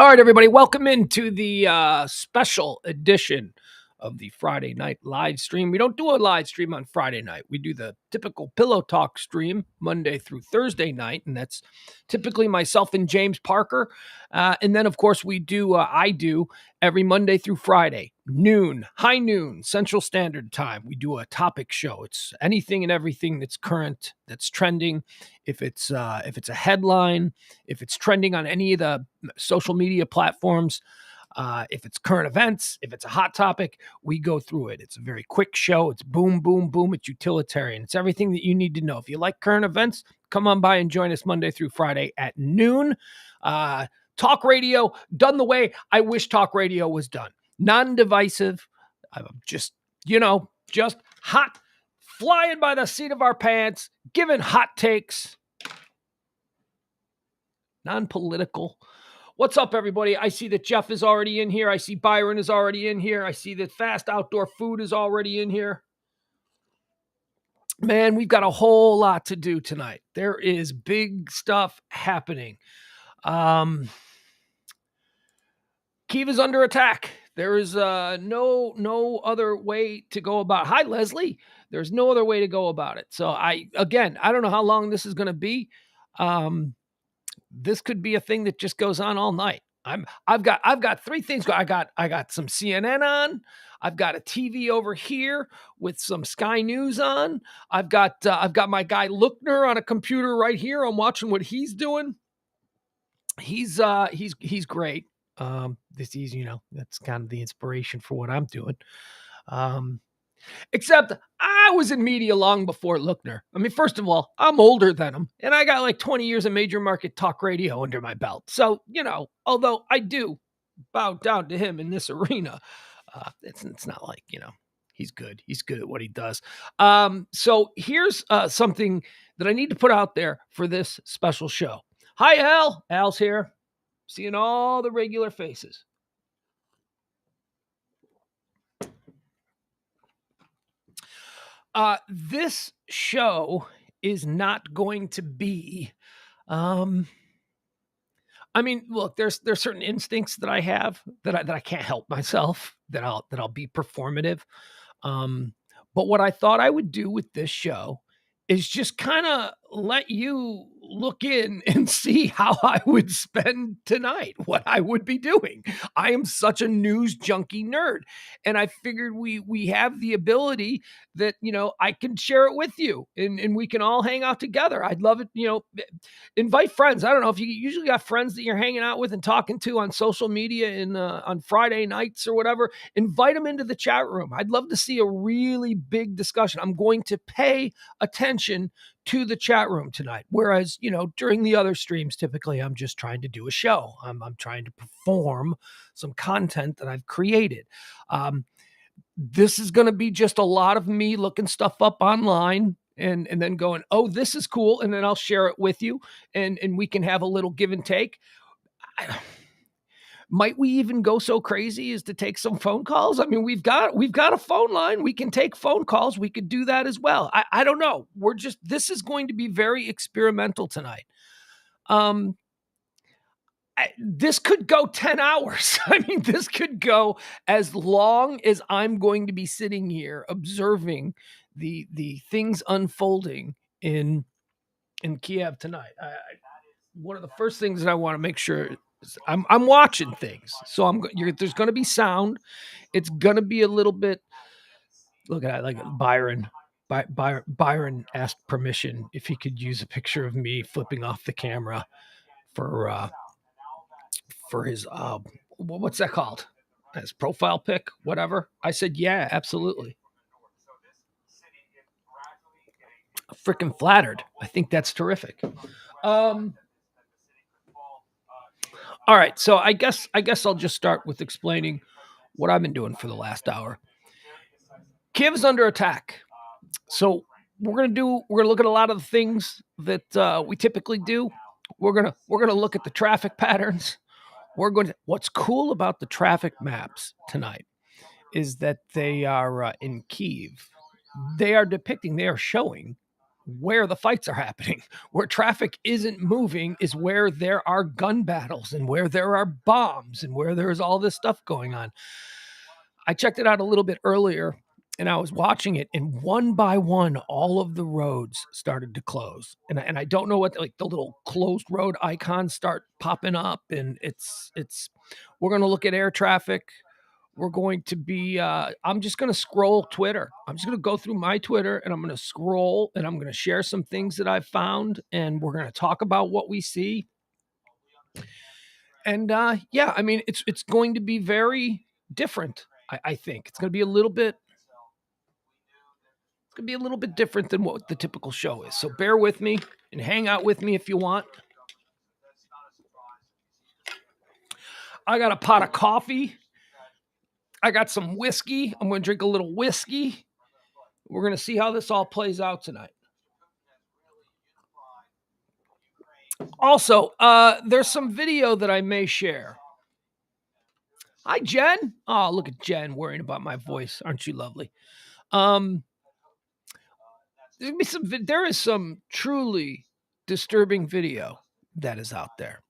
All right, everybody, welcome into the special edition of the Friday night live stream. We don't do a live stream on Friday night. We do the typical Pillow Talk stream Monday through Thursday night, and that's typically myself and James Parker. And then, of course, I do every Monday through Friday, high noon, Central Standard Time. We do a topic show. It's anything and everything that's current, that's trending. If it's a headline, if it's trending on any of the social media platforms, if it's current events, if it's a hot topic, we go through it. It's a very quick show. It's boom, boom, boom. It's utilitarian. It's everything that you need to know. If you like current events, come on by and join us Monday through Friday at noon. Talk radio done the way I wish talk radio was done. Non-divisive, just hot, flying by the seat of our pants, giving hot takes, non-political. What's up, everybody? I see that Jeff is already in here. I see Byron is already in here. I see that Fast Outdoor Food is already in here. Man, we've got a whole lot to do tonight. There is big stuff happening. Kyiv is under attack. There is no other way to go about it. Hi, Leslie. There's no other way to go about it. So I don't know how long this is going to be. This could be a thing that just goes on all night. I've got three things. I got some CNN on. I've got a TV over here with some Sky News on. I've got my guy Lookner on a computer right here. I'm watching what he's doing. He's great. That's kind of the inspiration for what I'm doing. Except I was in media long before Lookner. I mean, first of all, I'm older than him, and I got like 20 years of major market talk radio under my belt. So, although I do bow down to him in this arena, it's not like, he's good. He's good at what he does. So here's something that I need to put out there for this special show. Hi, Al. Al's here. Seeing all the regular faces. This show is not going to be, look, there's certain instincts that I have that I can't help myself, that I'll be performative. But what I thought I would do with this show is just kind of let you look in and see how I would spend tonight, what I would be doing. I am such a news junkie nerd, and I figured we have the ability that, I can share it with you and we can all hang out together. I'd love it. Invite friends. I don't know if you usually got friends that you're hanging out with and talking to on social media on Friday nights or whatever. Invite them into the chat room. I'd love to see a really big discussion. I'm going to pay attention to the chat room tonight. Whereas, during the other streams, typically I'm just trying to do a show. I'm trying to perform some content that I've created. This is going to be just a lot of me looking stuff up online and then going, oh, this is cool. And then I'll share it with you and we can have a little give and take. Might we even go so crazy as to take some phone calls? I mean, we've got a phone line. We can take phone calls. We could do that as well. I don't know. This is going to be very experimental tonight. This could go 10 hours. I mean, this could go as long as I'm going to be sitting here observing the things unfolding in Kyiv tonight. One of the first things that I want to make sure I'm watching things, so there's going to be sound. It's going to be a little bit. Look at that, like Byron. Byron asked permission if he could use a picture of me flipping off the camera for his what's that called? His profile pic, whatever. I said, yeah, absolutely. Freaking flattered. I think that's terrific. All right, so I guess I'll just start with explaining what I've been doing for the last hour. Kyiv's under attack. So we're gonna look at a lot of the things that we typically do. We're gonna look at the traffic patterns. What's cool about the traffic maps tonight is that they are in Kyiv. They are showing where the fights are happening. Where traffic isn't moving is where there are gun battles and where there are bombs and where there's all this stuff going on. I checked it out a little bit earlier and I was watching it, and one by one, all of the roads started to close. And I don't know what, like, the little closed road icons start popping up. And we're going to look at air traffic. We're going to be, I'm just going to scroll Twitter. I'm just going to go through my Twitter and I'm going to scroll and I'm going to share some things that I've found. And we're going to talk about what we see. And yeah, I mean, it's going to be very different. I think it's going to be a little bit different than what the typical show is. So bear with me and hang out with me if you want. I got a pot of coffee. I got some whiskey. I'm going to drink a little whiskey. We're going to see how this all plays out tonight. Also, there's some video that I may share. Hi, Jen. Oh, look at Jen worrying about my voice. Aren't you lovely? There is some truly disturbing video that is out there.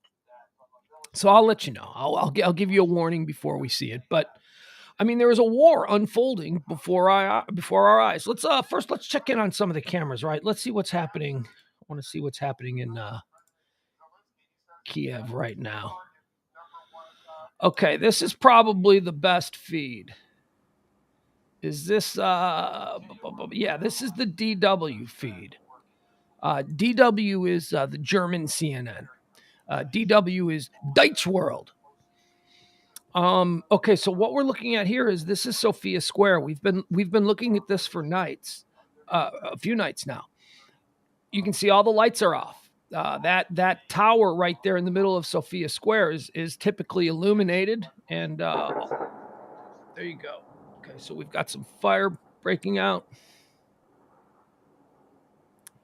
So I'll let you know. I'll give you a warning before we see it. But I mean, there is a war unfolding before our eyes. Let's check in on some of the cameras, right? Let's see what's happening. I want to see what's happening in Kyiv right now. Okay, this is probably the best feed. Is this yeah, this is the DW feed. DW is the German CNN. DW is Deutsche World. Okay, so what we're looking at here is this is Sophia Square. We've been looking at this for nights, a few nights now. You can see all the lights are off. That tower right there in the middle of Sophia Square is typically illuminated, and there you go. Okay, so we've got some fire breaking out.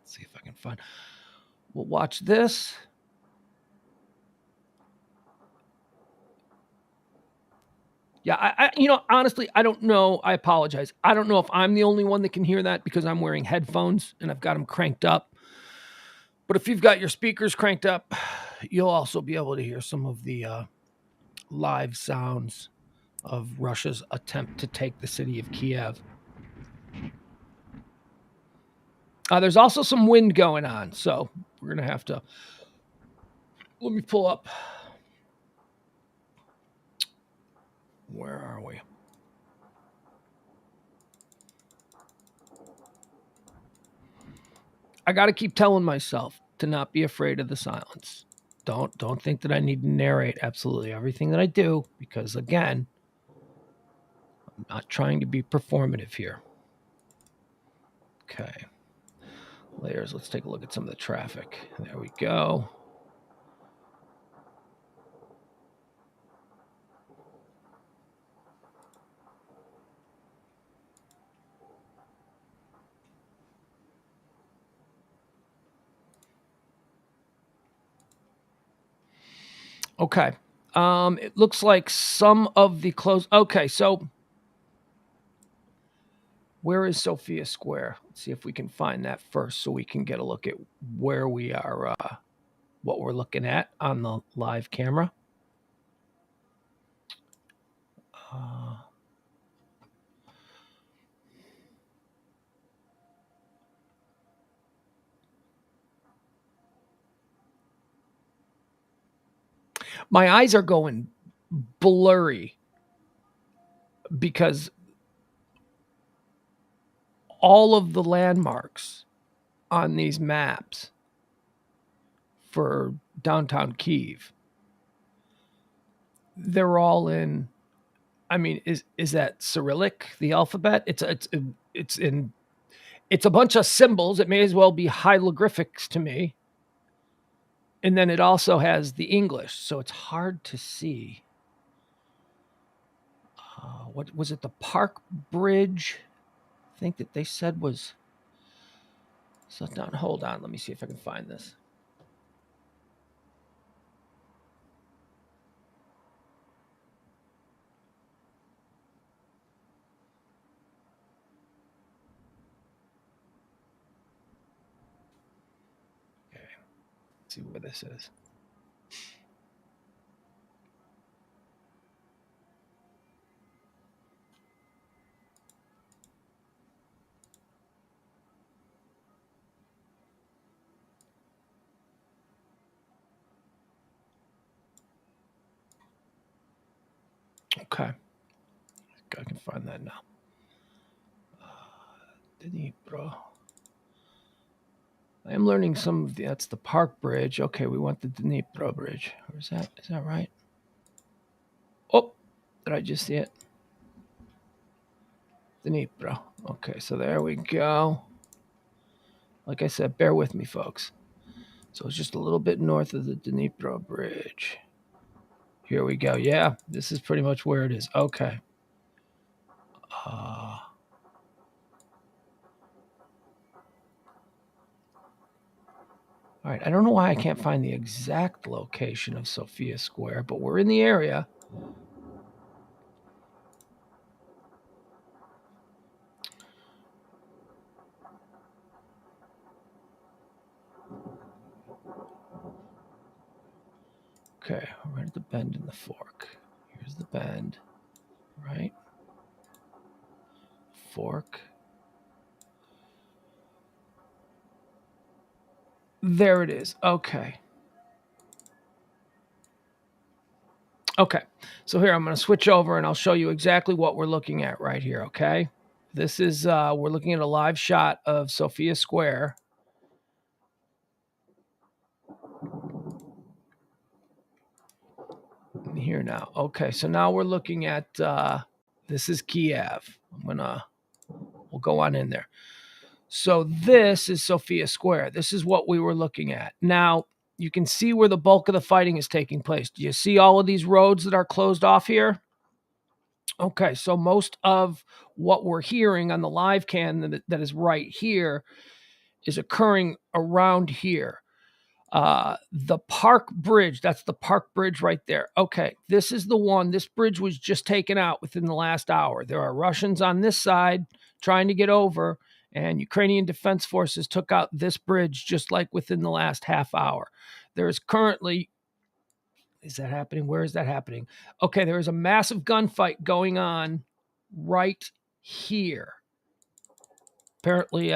Let's see if I can find. We'll watch this. Yeah, I honestly, I don't know. I apologize. I don't know if I'm the only one that can hear that because I'm wearing headphones and I've got them cranked up. But if you've got your speakers cranked up, you'll also be able to hear some of the live sounds of Russia's attempt to take the city of Kyiv. There's also some wind going on, so we're going to have to... Let me pull up. Where are we? I got to keep telling myself to not be afraid of the silence. Don't think that I need to narrate absolutely everything that I do, because again, I'm not trying to be performative here. Okay. Layers. Let's take a look at some of the traffic. There we go. Okay. It looks like some of the close. Okay, so where is Sophia Square? Let's see if we can find that first so we can get a look at where we are, what we're looking at on the live camera. My eyes are going blurry because all of the landmarks on these maps for downtown Kyiv, they're all in... I mean, is that Cyrillic, the alphabet? It's a bunch of symbols. It may as well be hieroglyphics to me. And then it also has the English, so it's hard to see. What was it? The Park Bridge, I think that they said was shut down. Hold on, let me see if I can find this. see where this is. Okay. I can find that now. Dnipro. I am learning some of that's the Park Bridge. Okay, we want the Dnipro Bridge. Or is that right? Oh, did I just see it? Dnipro. Okay, so there we go. Like I said, bear with me, folks. So it's just a little bit north of the Dnipro Bridge. Here we go. Yeah, this is pretty much where it is. Okay. All right. I don't know why I can't find the exact location of Sophia Square, but we're in the area. Okay, we're at the bend in the fork. Here's the bend, right? Fork. There it is. Okay. Okay. So here I'm going to switch over and I'll show you exactly what we're looking at right here, okay? This is we're looking at a live shot of Sophia Square. Here now. Okay, so now we're looking at this is Kyiv. We'll go on in there. So this is Sophia Square. This is what we were looking at. Now, you can see where the bulk of the fighting is taking place. Do you see all of these roads that are closed off here? Okay, so most of what we're hearing on the live cam that is right here is occurring around here. The Park Bridge, that's the Park Bridge right there. Okay, this is the one. This bridge was just taken out within the last hour. There are Russians on this side trying to get over, and Ukrainian Defense Forces took out this bridge just like within the last half hour. There is currently, is that happening? Where is that happening? Okay, there is a massive gunfight going on right here. Apparently,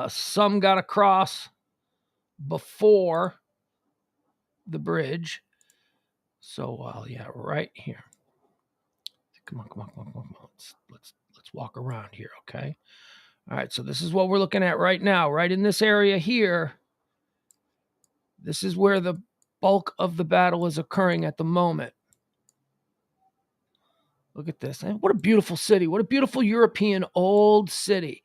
some got across before the bridge. So, yeah, right here. Come on. Let's walk around here, okay? All right, so this is what we're looking at right now, right in this area here. This is where the bulk of the battle is occurring at the moment. Look at this. What a beautiful city. What a beautiful European old city.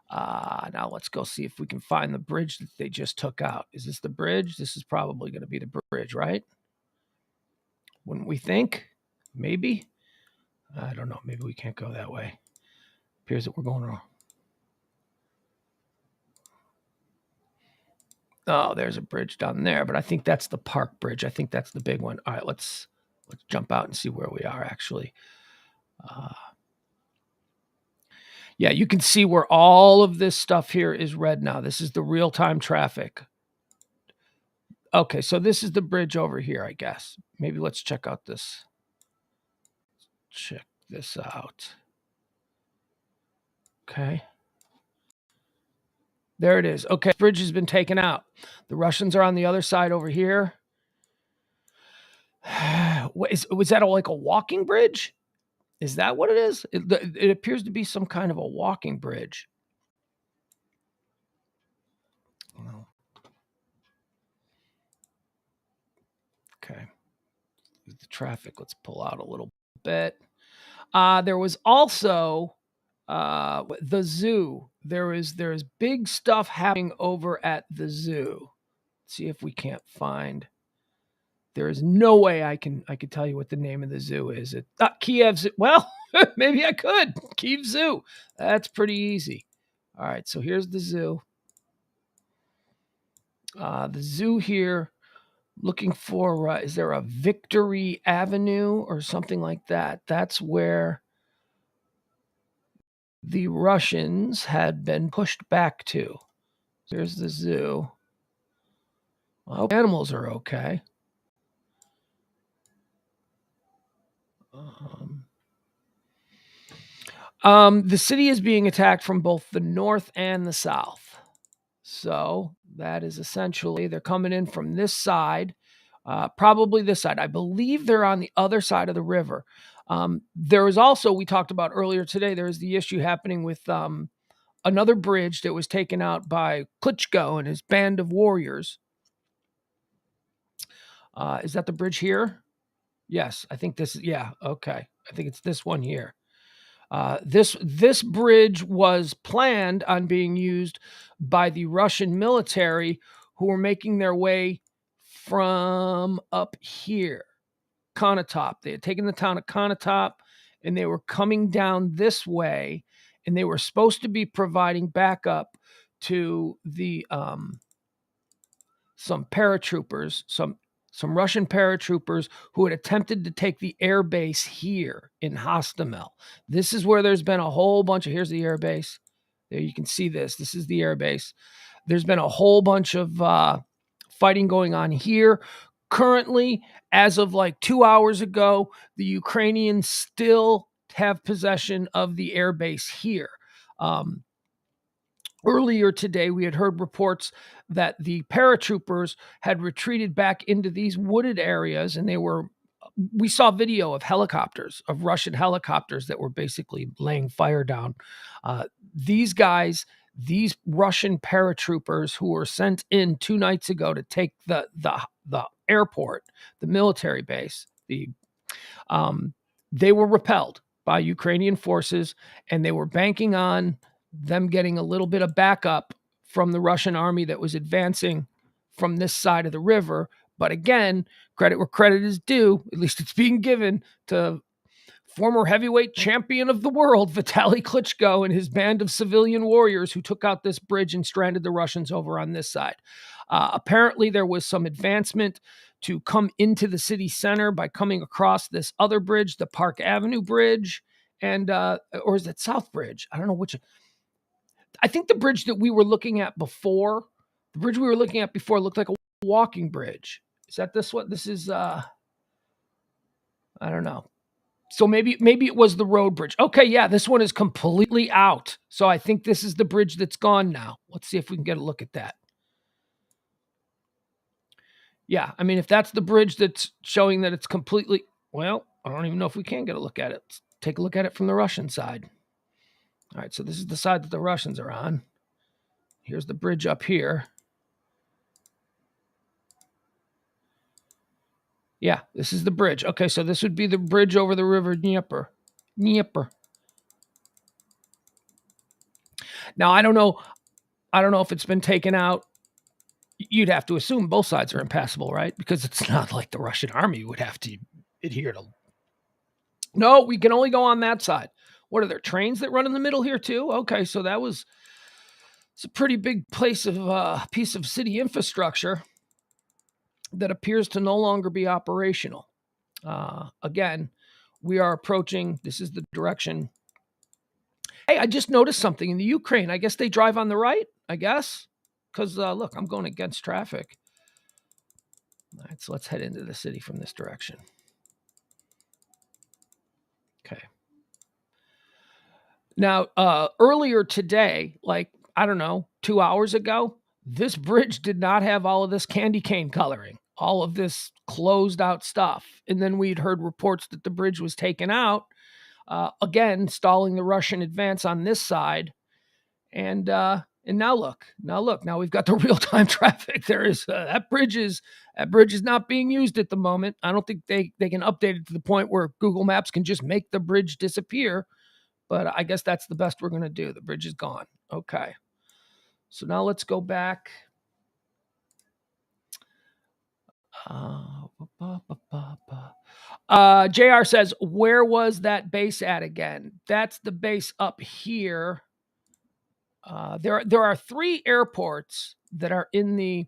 Now let's go see if we can find the bridge that they just took out. Is this the bridge? This is probably going to be the bridge, right? Wouldn't we think? Maybe. I don't know. Maybe we can't go that way. Appears that we're going wrong. Oh, there's a bridge down there, but I think that's the Park Bridge. I think that's the big one. All right, let's jump out and see where we are actually. Yeah, you can see where all of this stuff here is red now. This is the real-time traffic. Okay, so this is the bridge over here, I guess. Maybe let's check out this. Check this out. Okay. There it is. Okay, bridge has been taken out. The Russians are on the other side over here. Was that like a walking bridge? Is that what it is? It appears to be some kind of a walking bridge. Okay. The traffic, let's pull out a little bit. There was also the zoo. There's big stuff happening over at the zoo. Let's see if we can't find. There is no way I could tell you what the name of the zoo is. It Kyiv Zoo. Well, maybe I could. Kyiv Zoo. That's pretty easy. All right, so here's the zoo. The zoo here, looking for, is there a Victory Avenue or something like that? That's where the Russians had been pushed back to. There's the zoo. I hope animals are okay. The city is being attacked from both the north and the south. So that is essentially they're coming in from this side, probably this side. I believe they're on the other side of the river. There is also, we talked about earlier today, there is the issue happening with another bridge that was taken out by Klitschko and his band of warriors. Is that the bridge here? Yes, I think this is, yeah, okay. I think it's this one here. This bridge was planned on being used by the Russian military who were making their way from up here, Konotop. They had taken the town of Konotop and they were coming down this way, and they were supposed to be providing backup to the some paratroopers, some Russian paratroopers who had attempted to take the air base here in Hostomel. This is where there's been a whole bunch of, here's the air base. There you can see this. This is the air base. There's been a whole bunch of fighting going on here. Currently, as of like 2 hours ago, the Ukrainians still have possession of the air base here. Earlier today, we had heard reports that the paratroopers had retreated back into these wooded areas, and we saw video of helicopters, of Russian helicopters that were basically laying fire down. These guys, these Russian paratroopers who were sent in 2 nights ago to take the airport, the military base, they were repelled by Ukrainian forces, and they were banking on them getting a little bit of backup from the Russian army that was advancing from this side of the river. But again, credit where credit is due, at least it's being given to former heavyweight champion of the world, Vitaly Klitschko, and his band of civilian warriors who took out this bridge and stranded the Russians over on this side. Apparently, there was some advancement to come into the city center by coming across this other bridge, the Park Avenue Bridge, and or is it South Bridge? I don't know which. I think the bridge that we were looking at before, looked like a walking bridge. Is that this one? This is I don't know. So maybe it was the road bridge. Okay, yeah, this one is completely out. So I think this is the bridge that's gone now. Let's see if we can get a look at that. Yeah, I mean, if that's the bridge that's showing that it's completely, well, I don't even know if we can get a look at it. Let's take a look at it from the Russian side. All right, so this is the side that the Russians are on. Here's the bridge up here. Yeah, this is the bridge. Okay, so this would be the bridge over the river Dnieper. Now, I don't know if it's been taken out. You'd have to assume both sides are impassable, right? Because it's not like the Russian army would have to adhere to. No, we can only go on that side. What are there, trains that run in the middle here too? Okay, so it's a pretty big piece of city infrastructure that appears to no longer be operational. Again, we are approaching, this is the direction. Hey, I just noticed something in the Ukraine. I guess they drive on the right, I guess. Because look, I'm going against traffic. All right, so let's head into the city from this direction. Okay. Now, earlier today, like, I don't know, 2 hours ago, this bridge did not have all of this candy cane coloring, all of this closed out stuff. And then we'd heard reports that the bridge was taken out, again, stalling the Russian advance on this side. And now look, now we've got the real time traffic. There is that bridge is not being used at the moment. I don't think they can update it to the point where Google Maps can just make the bridge disappear. But I guess that's the best we're going to do. The bridge is gone. Okay. So now let's go back. JR says, where was that base at again? That's the base up here. There are 3 airports that are in the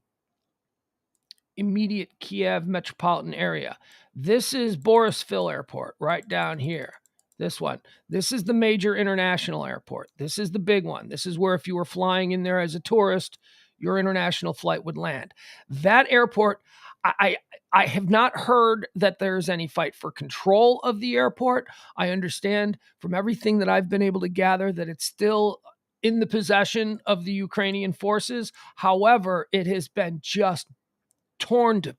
immediate Kyiv metropolitan area. This is Borisville Airport right down here. This one. This is the major international airport. This is the big one. This is where if you were flying in there as a tourist, your international flight would land. That airport, I have not heard that there's any fight for control of the airport. I understand from everything that I've been able to gather that it's still in the possession of the Ukrainian forces. However, it has been just torn to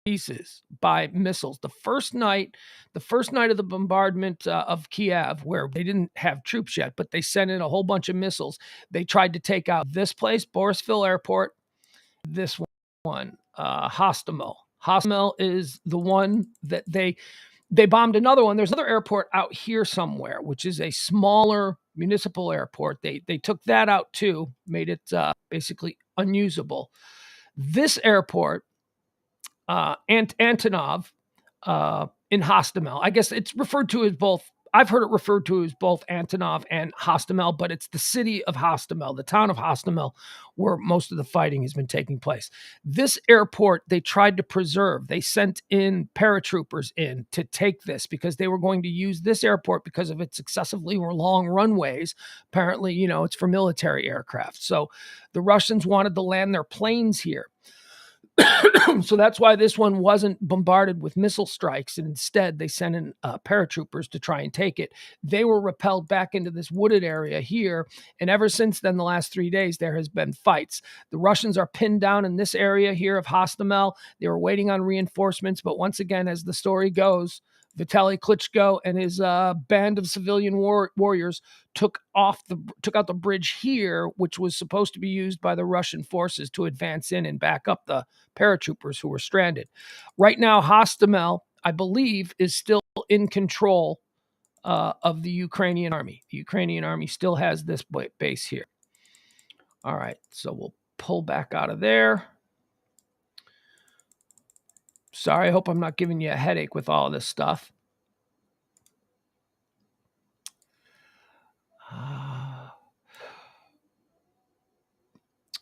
pieces by missiles. The first night of the bombardment of Kyiv, where they didn't have troops yet, but they sent in a whole bunch of missiles. They tried to take out this place, Borisville Airport, this one, Hostomel. Hostomel is the one that they bombed another one. There's another airport out here somewhere, which is a smaller municipal airport. They took that out too, made it basically unusable. This airport, Antonov, in Hostomel, I guess it's referred to as both. I've heard it referred to as both Antonov and Hostomel, but it's the city of Hostomel, the town of Hostomel, where most of the fighting has been taking place. This airport, they tried to preserve. They sent in paratroopers in to take this because they were going to use this airport because of its excessively long runways. Apparently, it's for military aircraft. So the Russians wanted to land their planes here. So that's why this one wasn't bombarded with missile strikes, and instead they sent in paratroopers to try and take it. They were repelled back into this wooded area here, and ever since then, the last 3 days, there has been fights. The Russians are pinned down in this area here of Hostomel. They were waiting on reinforcements, but once again, as the story goes, Vitaly Klitschko and his band of civilian warriors took out the bridge here, which was supposed to be used by the Russian forces to advance in and back up the paratroopers who were stranded. Right now, Hostomel, I believe, is still in control of the Ukrainian army. The Ukrainian army still has this base here. All right, so we'll pull back out of there. Sorry, I hope I'm not giving you a headache with all of this stuff.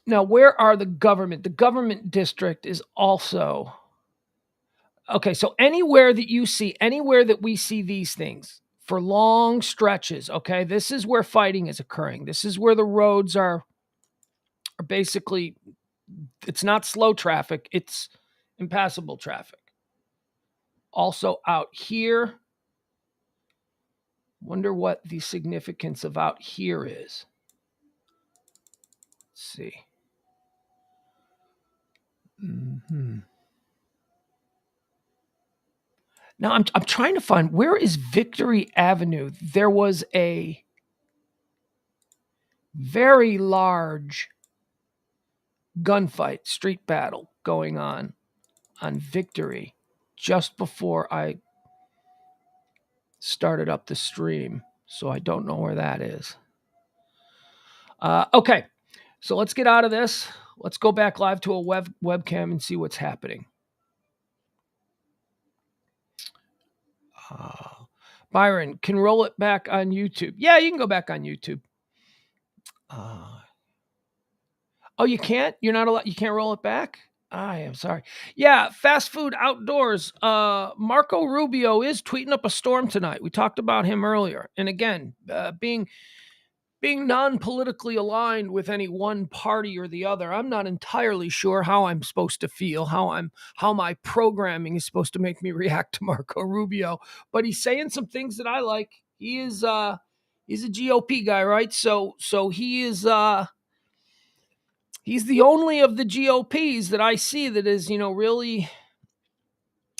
Now, where are the government? The government district is also... Okay, so anywhere that we see these things for long stretches, okay, this is where fighting is occurring. This is where the roads are basically... It's not slow traffic, it's impassable traffic. Also out here, wonder what the significance of out here is. Let's see. Now I'm trying to find, where is Victory Avenue? There was a very large gunfight, street battle going on Victory just before I started up the stream. So I don't know where that is. Okay, so let's get out of this. Let's go back live to a webcam and see what's happening. Byron, can roll it back on YouTube. Yeah, you can go back on YouTube. Oh, you can't? You're not allowed? You can't roll it back? I am sorry. Yeah, fast food outdoors. Marco Rubio is tweeting up a storm tonight. We talked about him earlier. And again, being non-politically aligned with any one party or the other, I'm not entirely sure how I'm supposed to feel, how my programming is supposed to make me react to Marco Rubio. But he's saying some things that I like. He is he's a GOP guy, right? So he is he's the only of the GOPs that I see that is, really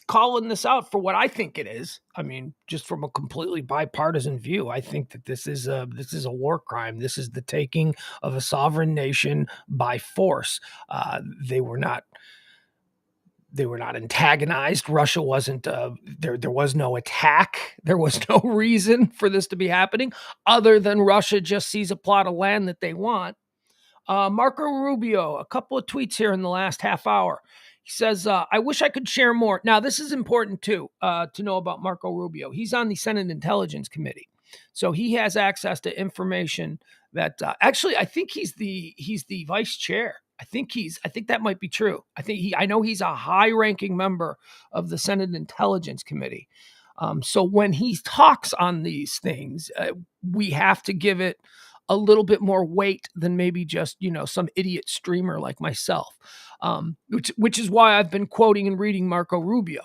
calling this out for what I think it is. I mean, just from a completely bipartisan view, I think that this is a war crime. This is the taking of a sovereign nation by force. They were not antagonized. Russia wasn't there was no attack. There was no reason for this to be happening other than Russia just sees a plot of land that they want. Marco Rubio, a couple of tweets here in the last half hour. He says, I wish I could share more. Now, this is important, too, to know about Marco Rubio. He's on the Senate Intelligence Committee. So he has access to information that actually, I think he's the vice chair. I think that might be true. I know he's a high-ranking member of the Senate Intelligence Committee. So when he talks on these things, we have to give it a little bit more weight than maybe just, some idiot streamer like myself, which is why I've been quoting and reading Marco Rubio.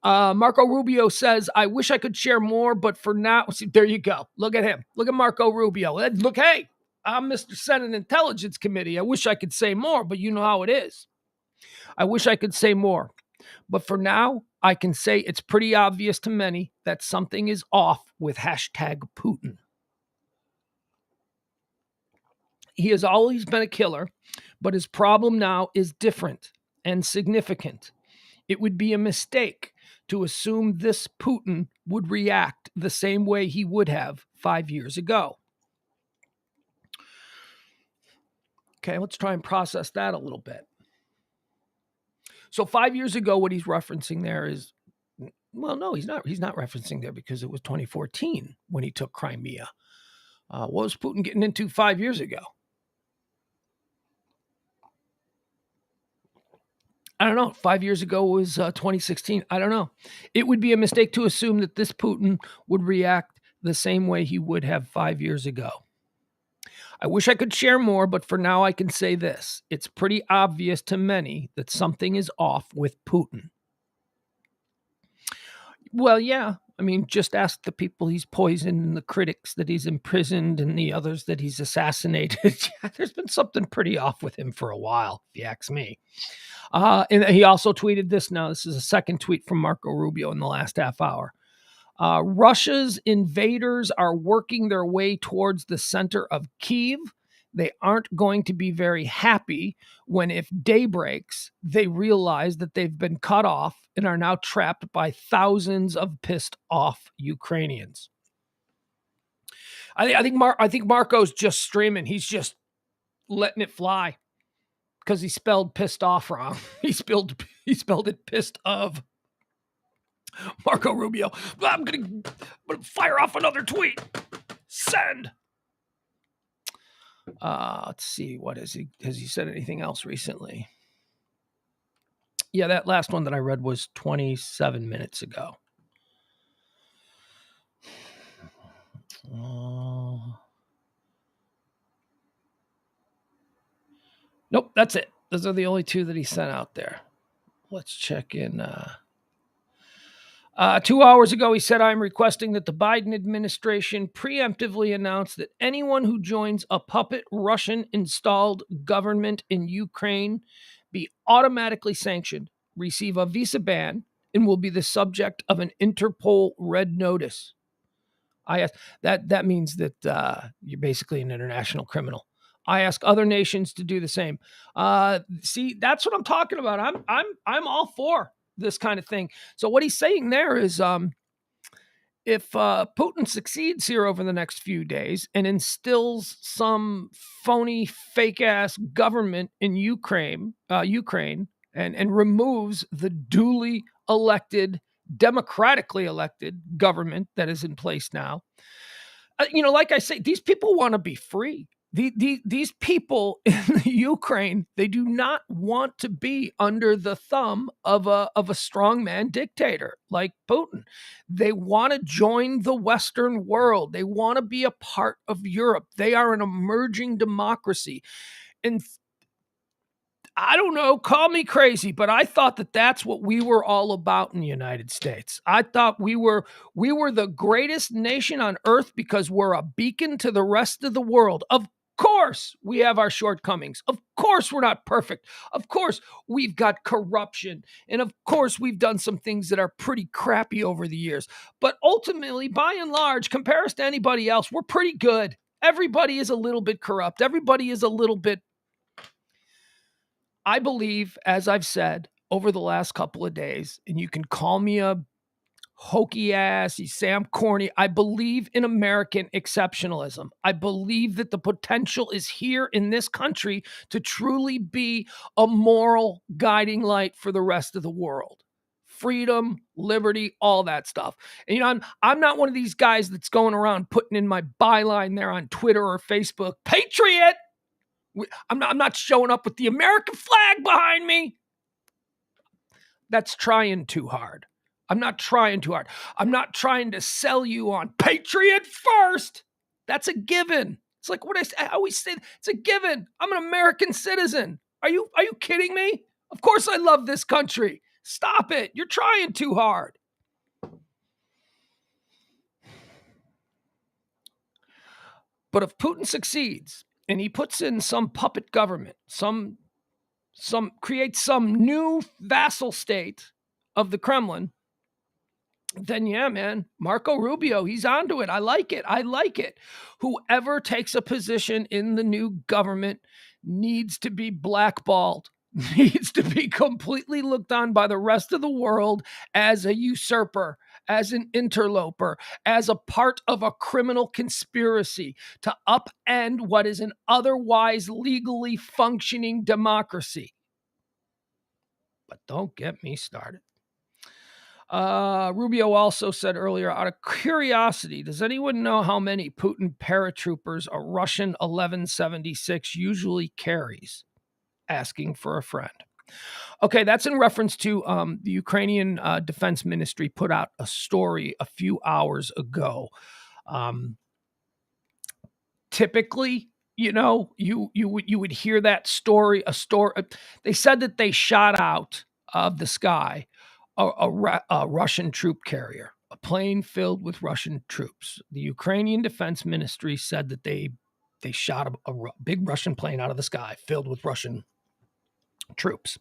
Marco Rubio says, I wish I could share more, but for now, see, there you go. Look at him. Look at Marco Rubio. Look, hey, I'm Mr. Senate Intelligence Committee. I wish I could say more, but you know how it is. I wish I could say more. But for now, I can say it's pretty obvious to many that something is off with hashtag Putin. He has always been a killer, but his problem now is different and significant. It would be a mistake to assume this Putin would react the same way he would have 5 years ago. Okay, let's try and process that a little bit. So 5 years ago, what he's referencing there is, well, no, he's not referencing there because it was 2014 when he took Crimea. What was Putin getting into 5 years ago? I don't know. 5 years ago was 2016. I don't know. It would be a mistake to assume that this Putin would react the same way he would have 5 years ago. I wish I could share more, but for now I can say this. It's pretty obvious to many that something is off with Putin. Well, yeah. I mean, just ask the people he's poisoned and the critics that he's imprisoned and the others that he's assassinated. There's been something pretty off with him for a while, if you ask me. And he also tweeted this. Now, this is a second tweet from Marco Rubio in the last half hour. Russia's invaders are working their way towards the center of Kyiv. They aren't going to be very happy when, if day breaks, they realize that they've been cut off and are now trapped by thousands of pissed off Ukrainians. I think Marco's just streaming. He's just letting it fly because he spelled pissed off wrong. He spelled it pissed of. Marco Rubio. I'm gonna fire off another tweet. Send. Let's see. What is he? Has he said anything else recently? Yeah, that last one that I read was 27 minutes ago. Nope, that's it. Those are the only two that he sent out there. Let's check in. 2 hours ago, he said, I'm requesting that the Biden administration preemptively announce that anyone who joins a puppet Russian-installed government in Ukraine be automatically sanctioned, receive a visa ban, and will be the subject of an Interpol red notice. I ask, that means that you're basically an international criminal. I ask other nations to do the same. See, that's what I'm talking about. I'm all for this kind of thing. So what he's saying there is, if Putin succeeds here over the next few days and instills some phony, fake-ass government in Ukraine, and removes the duly elected, democratically elected government that is in place now, like I say, these people want to be free. These people in Ukraine, they do not want to be under the thumb of a strongman dictator like Putin. They want to join the Western world. They want to be a part of Europe. They are an emerging democracy. And I don't know, call me crazy, but I thought that that's what we were all about in the United States. I thought we were the greatest nation on earth because we're a beacon to the rest of the world. Of course, we have our shortcomings. Of course, we're not perfect. Of course, we've got corruption. And of course, we've done some things that are pretty crappy over the years. But ultimately, by and large, compare us to anybody else, we're pretty good. Everybody is a little bit corrupt. Everybody is a little bit. I believe, as I've said over the last couple of days, and you can call me a hokey ass, you say I'm corny. I believe in American exceptionalism. I believe that the potential is here in this country to truly be a moral guiding light for the rest of the world. Freedom, liberty, all that stuff. And I'm not one of these guys that's going around putting in my byline there on Twitter or Facebook, Patriot. I'm not showing up with the American flag behind me. That's trying too hard. I'm not trying too hard. I'm not trying to sell you on Patriot first. That's a given. It's like what I always say, it's a given. I'm an American citizen. Are you kidding me? Of course I love this country. Stop it. You're trying too hard. But if Putin succeeds and he puts in some puppet government, some creates some new vassal state of the Kremlin, then yeah, man, Marco Rubio, he's onto it. I like it. I like it. Whoever takes a position in the new government needs to be blackballed, needs to be completely looked on by the rest of the world as a usurper, as an interloper, as a part of a criminal conspiracy to upend what is an otherwise legally functioning democracy. But don't get me started. Rubio also said earlier, out of curiosity, does anyone know how many Putin paratroopers a Russian 1176 usually carries? Asking for a friend. Okay, that's in reference to the Ukrainian Defense Ministry put out a story a few hours ago. Typically, you know, you would hear that story. They said that they shot out of the sky a Russian troop carrier, a plane filled with Russian troops. The Ukrainian Defense Ministry said that they shot a big Russian plane out of the sky filled with Russian troops.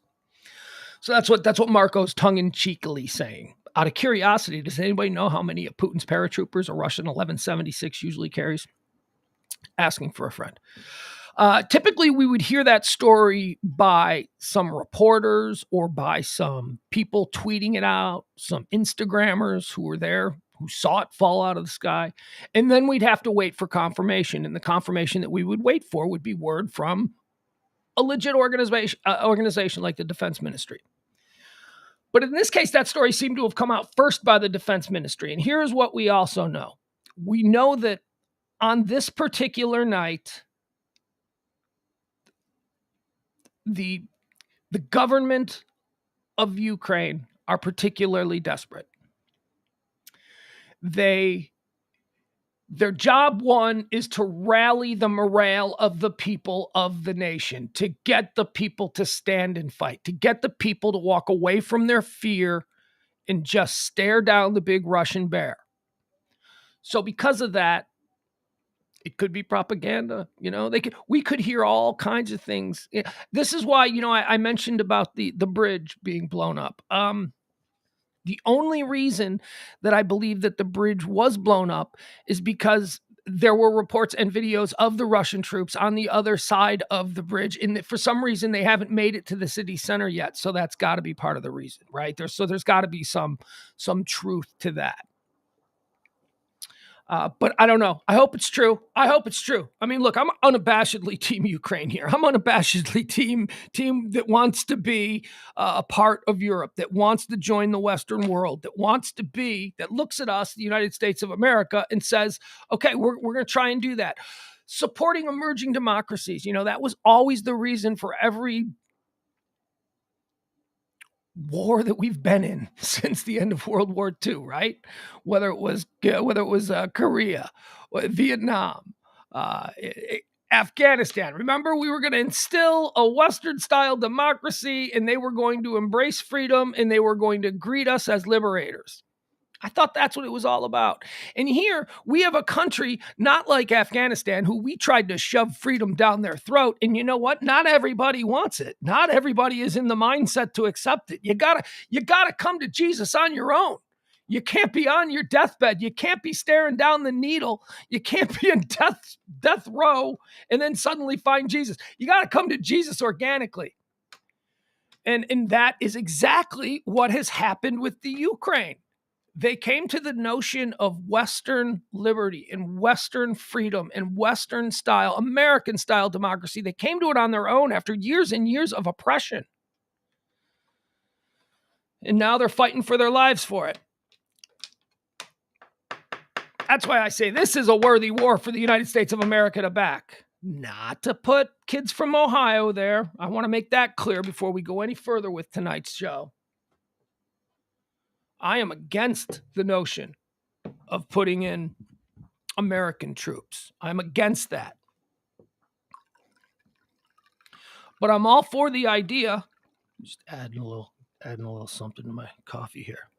So that's what Marco's tongue-in-cheekily saying. Out of curiosity, does anybody know how many of Putin's paratroopers a Russian 1176 usually carries? Asking for a friend. Typically, we would hear that story by some reporters or by some people tweeting it out, some Instagrammers who were there, who saw it fall out of the sky. And then we'd have to wait for confirmation. And the confirmation that we would wait for would be word from a legit organization like the Defense Ministry. But in this case, that story seemed to have come out first by the Defense Ministry. And here's what we also know. We know that on this particular night, the government of Ukraine are particularly desperate. Their job one is to rally the morale of the people of the nation, to get the people to stand and fight, to get the people to walk away from their fear and just stare down the big Russian bear. So because of that, it could be propaganda. You know, we could hear all kinds of things. This is why, you know, I mentioned about the bridge being blown up. The only reason that I believe that the bridge was blown up is because there were reports and videos of the Russian troops on the other side of the bridge. And for some reason, they haven't made it to the city center yet. So that's got to be part of the reason, right? There's got to be some truth to that. But I don't know. I hope it's true. I mean, look, I'm unabashedly Team Ukraine here. I'm unabashedly team that wants to be a part of Europe, that wants to join the Western world, that looks at us, the United States of America, and says, okay, we're going to try and do that. Supporting emerging democracies. You know, that was always the reason for every war that we've been in since the end of World War II, right? Whether it was Korea, Vietnam, Afghanistan. Remember, we were going to instill a Western-style democracy, and they were going to embrace freedom, and they were going to greet us as liberators. I thought that's what it was all about. And here we have a country not like Afghanistan who we tried to shove freedom down their throat. And you know what? Not everybody wants it. Not everybody is in the mindset to accept it. You gotta come to Jesus on your own. You can't be on your deathbed. You can't be staring down the needle. You can't be in death row and then suddenly find Jesus. You got to come to Jesus organically. And that is exactly what has happened with the Ukraine. They came to the notion of Western liberty and Western freedom and Western style, American style democracy. They came to it on their own after years and years of oppression. And now they're fighting for their lives for it. That's why I say this is a worthy war for the United States of America to back. Not to put kids from Ohio there. I want to make that clear before we go any further with tonight's show. I am against the notion of putting in American troops. I'm against that. But I'm all for the idea. Just adding a little something to my coffee here.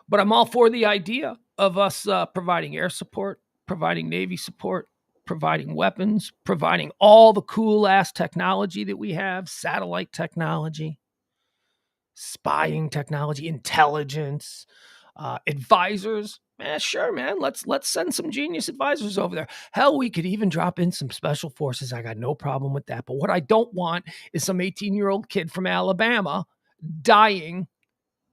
But I'm all for the idea of us providing air support, providing Navy support, providing weapons, providing all the cool ass technology that we have, satellite technology, spying technology, intelligence, advisors. Sure, man. Let's send some genius advisors over there. Hell, we could even drop in some special forces. I got no problem with that. But what I don't want is some 18-year-old kid from Alabama dying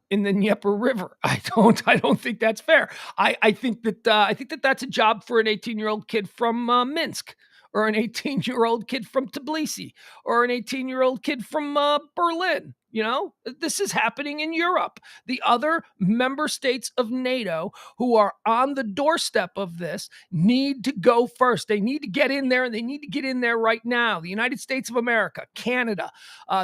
in the Dnieper River. I don't think that's fair. I think that that's a job for an 18-year-old kid from Minsk, or an 18-year-old kid from Tbilisi, or an 18-year-old kid from Berlin. You know, this is happening in Europe. The other member states of NATO who are on the doorstep of this need to go first. They need to get in there, and they need to get in there right now. The United States of America, Canada,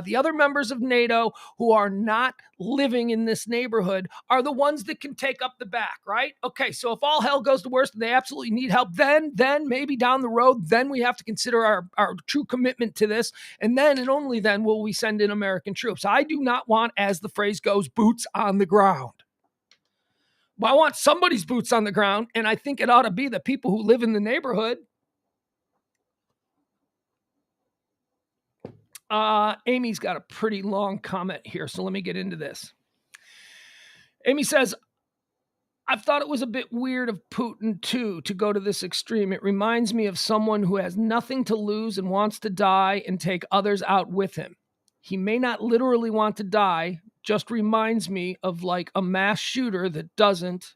the other members of NATO who are not living in this neighborhood are the ones that can take up the back, right? Okay, so if all hell goes to worst and they absolutely need help, then maybe down the road, then we have to consider our true commitment to this. And then and only then will we send in American troops. I do not want, as the phrase goes, boots on the ground. But I want somebody's boots on the ground, and I think it ought to be the people who live in the neighborhood. Amy's got a pretty long comment here, so let me get into this. Amy says, I've thought it was a bit weird of Putin, too, to go to this extreme. It reminds me of someone who has nothing to lose and wants to die and take others out with him. He may not literally want to die, just reminds me of like a mass shooter that doesn't,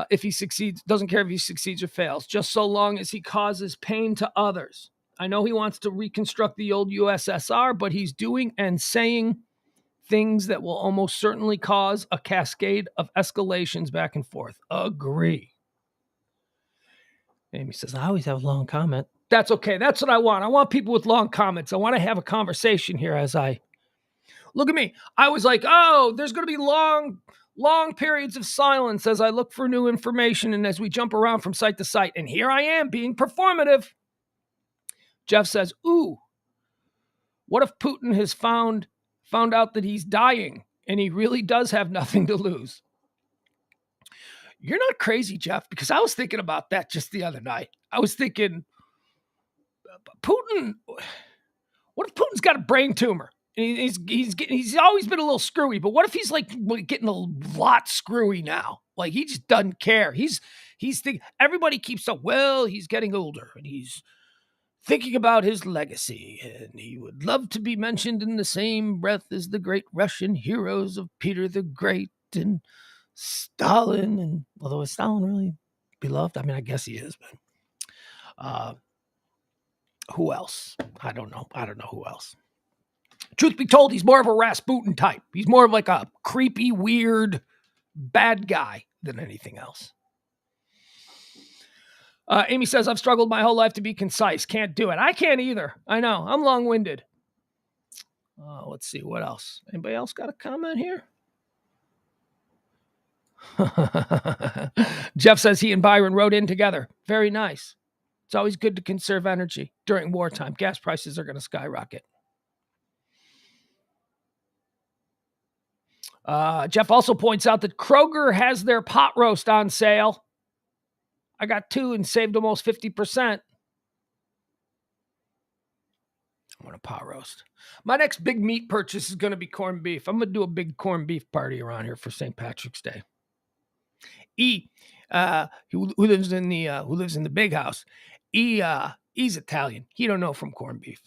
if he succeeds, doesn't care if he succeeds or fails, just so long as he causes pain to others. I know he wants to reconstruct the old USSR, but he's doing and saying things that will almost certainly cause a cascade of escalations back and forth. Agree. Amy says, I always have a long comment. That's okay. That's what I want. I want people with long comments. I want to have a conversation here as I look at me. I was like, oh, there's going to be long periods of silence as I look for new information and as we jump around from site to site. And here I am being performative. Jeff says, ooh, what if Putin has found out that he's dying and he really does have nothing to lose? You're not crazy, Jeff, because I was thinking about that just the other night. I was thinking, Putin, what if Putin's got a brain tumor? He's always been a little screwy, but what if he's like getting a lot screwy now? Like he just doesn't care. He's thinking, everybody keeps up, well, he's getting older and he's thinking about his legacy, and he would love to be mentioned in the same breath as the great Russian heroes of Peter the Great and Stalin. And although is Stalin really beloved? I mean, I guess he is, but who else? I don't know who else. Truth be told, he's more of a Rasputin type. He's more of like a creepy, weird, bad guy than anything else. Amy says, I've struggled my whole life to be concise. Can't do it. I can't either. I know. I'm long-winded. Let's see. What else? Anybody else got a comment here? Jeff says he and Byron rode in together. Very nice. It's always good to conserve energy during wartime. Gas prices are going to skyrocket. Jeff also points out that Kroger has their pot roast on sale. I got 2 and saved almost 50%. I want a pot roast. My next big meat purchase is going to be corned beef. I'm going to do a big corned beef party around here for St. Patrick's Day. Who lives in the big house. He's Italian. He don't know from corned beef.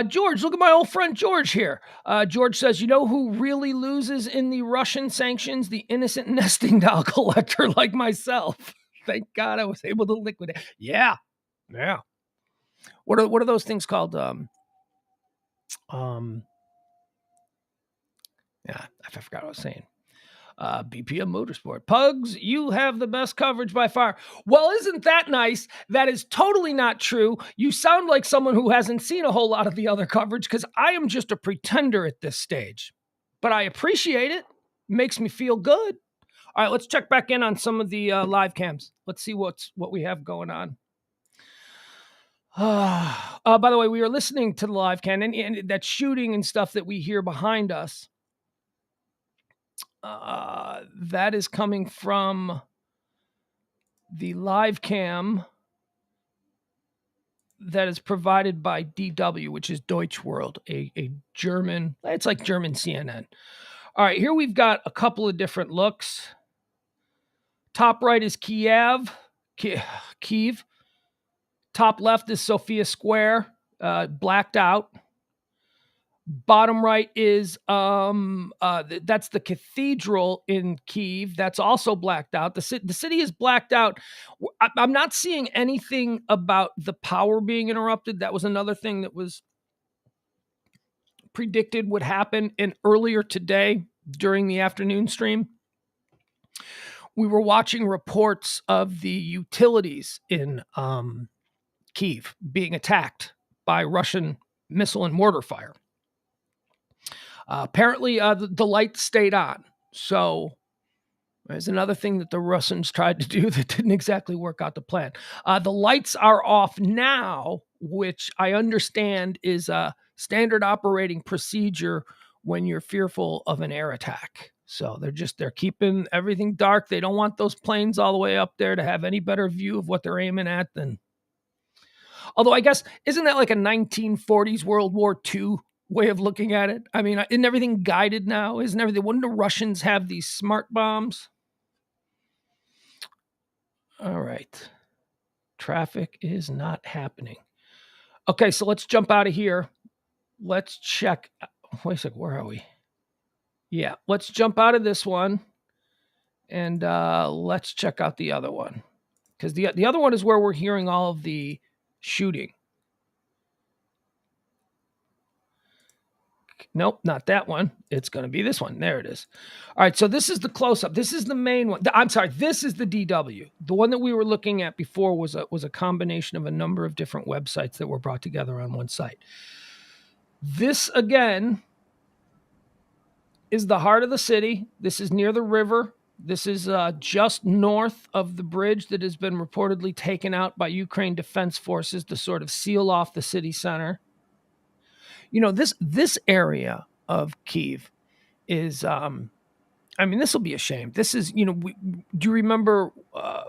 George, look at my old friend George here. George says, you know who really loses in the Russian sanctions? The innocent nesting doll collector like myself. Thank God I was able to liquidate. Yeah. What are those things called? Yeah, I forgot what I was saying. BPM Motorsport. Pugs, you have the best coverage by far. Well, isn't that nice? That is totally not true. You sound like someone who hasn't seen a whole lot of the other coverage because I am just a pretender at this stage. But I appreciate it. Makes me feel good. All right, let's check back in on some of the live cams. Let's see what we have going on. By the way, we are listening to the live cam and that shooting and stuff that we hear behind us. That is coming from the live cam that is provided by DW, which is Deutsche World, a German, it's like German CNN. All right, here we've got a couple of different looks. Top right is Kyiv. Top left is Sophia Square, blacked out. Bottom right is that's the cathedral in Kyiv. That's also blacked out. The city is blacked out. I'm not seeing anything about the power being interrupted. That was another thing that was predicted would happen. And earlier today, during the afternoon stream, we were watching reports of the utilities in Kyiv being attacked by Russian missile and mortar fire. Apparently, the lights stayed on. So there's another thing that the Russians tried to do that didn't exactly work out to plan. The lights are off now, which I understand is a standard operating procedure when you're fearful of an air attack. So they're keeping everything dark. They don't want those planes all the way up there to have any better view of what they're aiming at than. Although I guess, isn't that like a 1940s World War II way of looking at it? I mean, isn't everything guided now? Isn't everything? Wouldn't the Russians have these smart bombs? All right. Traffic is not happening. Okay, so let's jump out of here. Let's check. Wait a second. Where are we? Yeah, let's jump out of this one and let's check out the other one. Because the other one is where we're hearing all of the shooting. Nope, not that one. It's going to be this one. There it is. All right, so this is the close-up. This is the main one. I'm sorry, this is the DW. The one that we were looking at before was a combination of a number of different websites that were brought together on one site. This, again, is the heart of the city. This is near the river. This is just north of the bridge that has been reportedly taken out by Ukraine Defense Forces to sort of seal off the city center. You know, this area of Kyiv is, I mean, this will be a shame. This is, you know, do you remember, I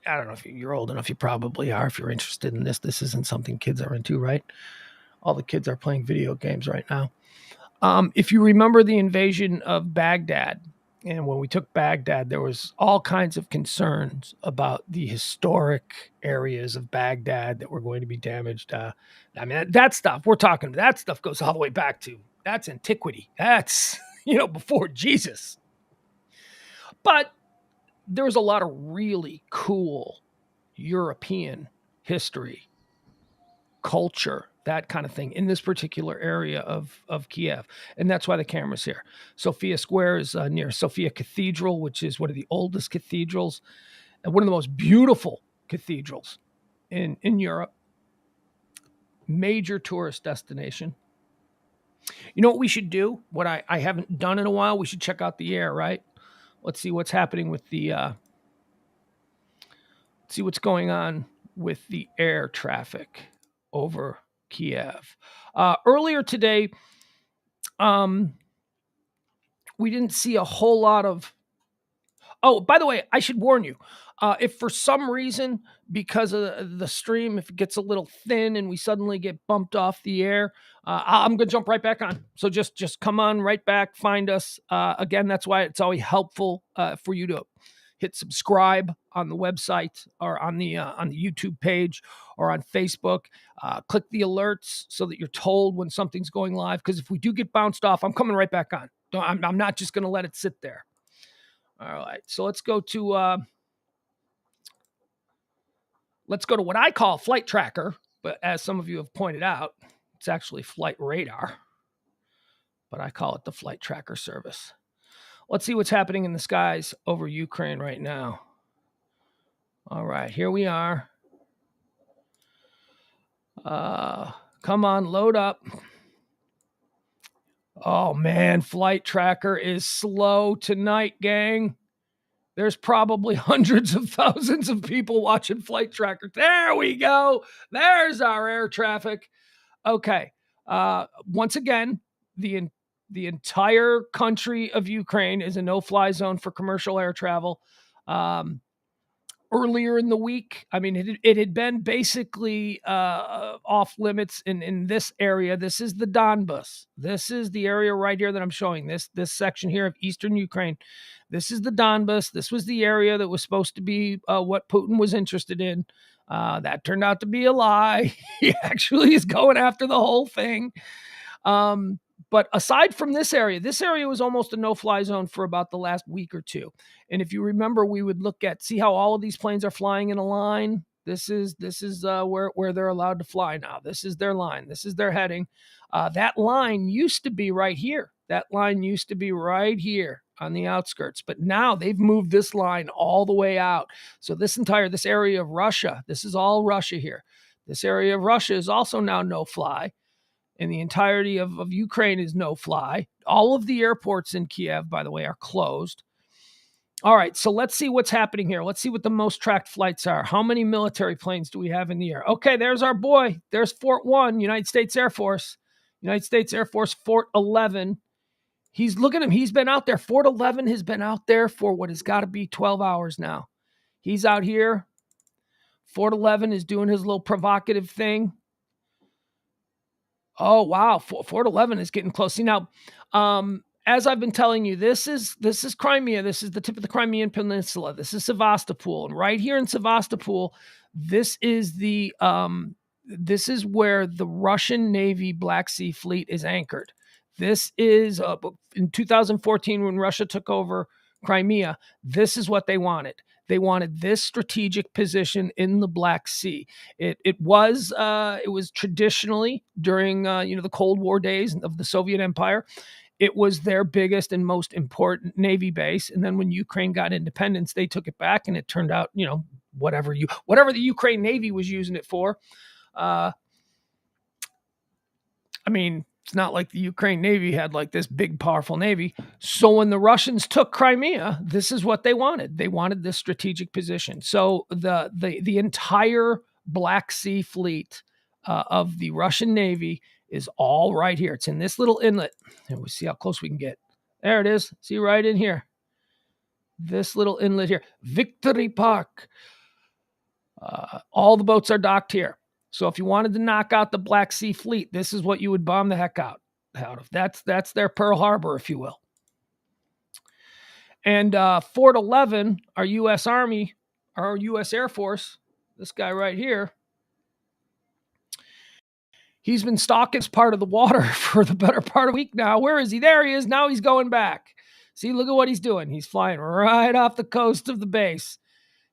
don't know if you're old enough, you probably are, if you're interested in this. This isn't something kids are into, right? All the kids are playing video games right now. If you remember the invasion of Baghdad, and when we took Baghdad, there was all kinds of concerns about the historic areas of Baghdad that were going to be damaged. I mean, that stuff, that stuff goes all the way back to, that's antiquity. That's, you know, before Jesus. But there was a lot of really cool European history, culture, that kind of thing in this particular area of Kyiv. And that's why the camera's here. Sophia Square is near Sophia Cathedral, which is one of the oldest cathedrals and one of the most beautiful cathedrals in Europe. Major tourist destination. You know what we should do? What I haven't done in a while? We should check out the air, right? Let's see what's happening with the, see what's going on with the air traffic over Kyiv. Earlier today, we didn't see a whole lot of. Oh, by the way, I should warn you. If for some reason, because of the stream, if it gets a little thin and we suddenly get bumped off the air, I'm going to jump right back on. So just come on right back, find us. Again, that's why it's always helpful for you to hit subscribe on the website or on the YouTube page or on Facebook. Click the alerts so that you're told when something's going live. Because if we do get bounced off, I'm coming right back on. I'm not just going to let it sit there. All right, so let's go to what I call Flight Tracker, but as some of you have pointed out, it's actually Flight Radar, but I call it the Flight Tracker service. Let's see what's happening in the skies over Ukraine right now. All right, here we are. Come on, load up. Oh, man, Flight Tracker is slow tonight, gang. There's probably hundreds of thousands of people watching Flight Tracker. There we go. There's our air traffic. Okay. Once again, the entire country of Ukraine is a no-fly zone for commercial air travel. Earlier in the week, I mean, it had been basically off limits in this area. This is the Donbas. This is the area right here that I'm showing. This section here of eastern Ukraine. This is the Donbas. This was the area that was supposed to be what Putin was interested in. That turned out to be a lie. He actually is going after the whole thing. But aside from this area was almost a no-fly zone for about the last week or two. And if you remember, we would see how all of these planes are flying in a line. This is where they're allowed to fly now. This is their line. This is their heading. That line used to be right here. That line used to be right here on the outskirts. But now they've moved this line all the way out. So this area of Russia, this is all Russia here. This area of Russia is also now no-fly. And the entirety of Ukraine is no-fly. All of the airports in Kyiv, by the way, are closed. All right, so let's see what's happening here. Let's see what the most tracked flights are. How many military planes do we have in the air? Okay, there's our boy. There's Fort 1, United States Air Force. United States Air Force, Fort 11. Look at him. He's been out there. Fort 11 has been out there for what has got to be 12 hours now. He's out here. Fort 11 is doing his little provocative thing. Oh, wow. Fort 11 is getting close. See, now, as I've been telling you, this is Crimea. This is the tip of the Crimean Peninsula. This is Sevastopol. And right here in Sevastopol, this is where the Russian Navy Black Sea Fleet is anchored. This is in 2014 when Russia took over Crimea. This is what they wanted. They wanted this strategic position in the Black Sea. It was traditionally during the Cold War days of the Soviet Empire, it was their biggest and most important Navy base. And then when Ukraine got independence, they took it back, and it turned out whatever the Ukraine Navy was using it for. It's not like the Ukraine Navy had like this big, powerful Navy. So when the Russians took Crimea, this is what they wanted. They wanted this strategic position. So the entire Black Sea fleet of the Russian Navy is all right here. It's in this little inlet. And we'll see how close we can get. There it is. See right in here. This little inlet here. Victory Park. All the boats are docked here. So if you wanted to knock out the Black Sea Fleet, this is what you would bomb the heck out of. That's their Pearl Harbor, if you will. And Fort 11, our U.S. Army, our U.S. Air Force, this guy right here, he's been stalking this part of the water for the better part of a week now. Where is he? There he is. Now he's going back. See, look at what he's doing. He's flying right off the coast of the base,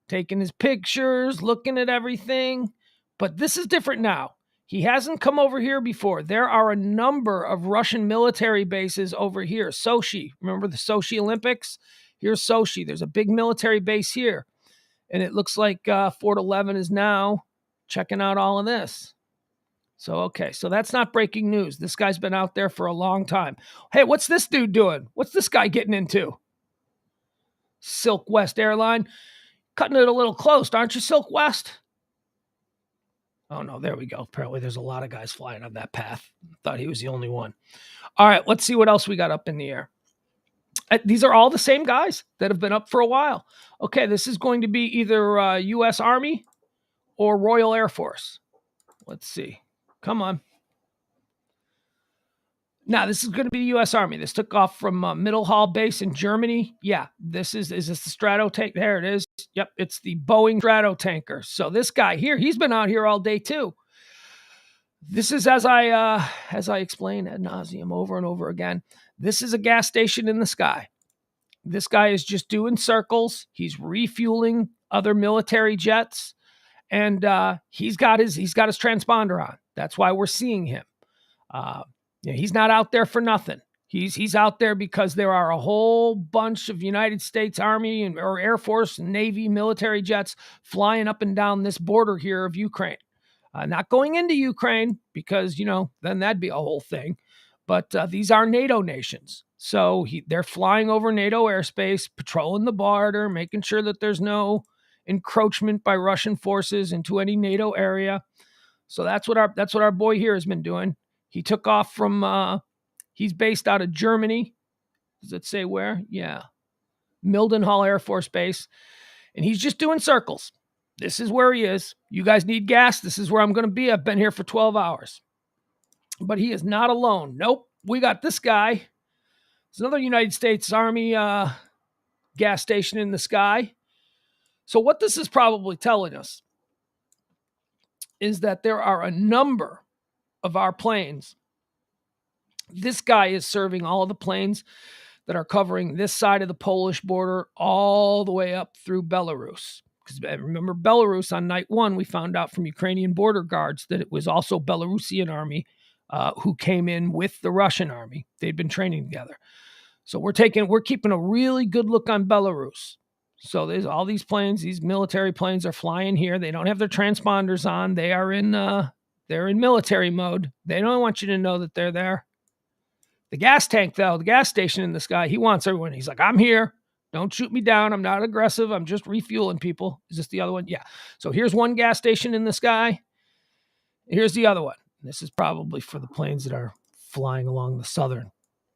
taking his pictures, looking at everything. But this is different now. He hasn't come over here before. There are a number of Russian military bases over here. Sochi, remember the Sochi Olympics? Here's Sochi. There's a big military base here. And it looks like Fort 11 is now checking out all of this. So that's not breaking news. This guy's been out there for a long time. Hey, what's this dude doing? What's this guy getting into? Silk West Airline. Cutting it a little close, aren't you, Silk West? Oh, no, there we go. Apparently there's a lot of guys flying on that path. Thought he was the only one. All right, let's see what else we got up in the air. These are all the same guys that have been up for a while. Okay, this is going to be either U.S. Army or Royal Air Force. Let's see. Come on. Now, this is going to be the U.S. Army. This took off from Mittelhall Base in Germany. Yeah, is this the Strato tank? There it is. Yep, it's the Boeing Strato tanker. So this guy here, he's been out here all day too. This is, as I explained ad nauseum over and over again, this is a gas station in the sky. This guy is just doing circles. He's refueling other military jets, and he's got his transponder on. That's why we're seeing him. He's not out there for nothing. He's out there because there are a whole bunch of United States Army or Air Force and Navy military jets flying up and down this border here of Ukraine. Not going into Ukraine because, then that'd be a whole thing. But these are NATO nations. So they're flying over NATO airspace, patrolling the border, making sure that there's no encroachment by Russian forces into any NATO area. So that's what our boy here has been doing. He took off from he's based out of Germany. Does it say where? Yeah. Mildenhall Air Force Base. And he's just doing circles. This is where he is. You guys need gas. This is where I'm going to be. I've been here for 12 hours. But he is not alone. Nope. We got this guy. There's another United States Army gas station in the sky. So what this is probably telling us is that there are a number of our planes. This guy is serving all of the planes that are covering this side of the Polish border all the way up through Belarus. Because remember, Belarus on night one, we found out from Ukrainian border guards that it was also Belarusian army who came in with the Russian army. They'd been training together. So we're keeping a really good look on Belarus. So there's all these planes, these military planes are flying here. They don't have their transponders on. They are they're in military mode. They don't want you to know that they're there. The gas tank, though, the gas station in the sky, he wants everyone. He's like, I'm here. Don't shoot me down. I'm not aggressive. I'm just refueling people. Is this the other one? Yeah. So here's one gas station in the sky. Here's the other one. This is probably for the planes that are flying along the southern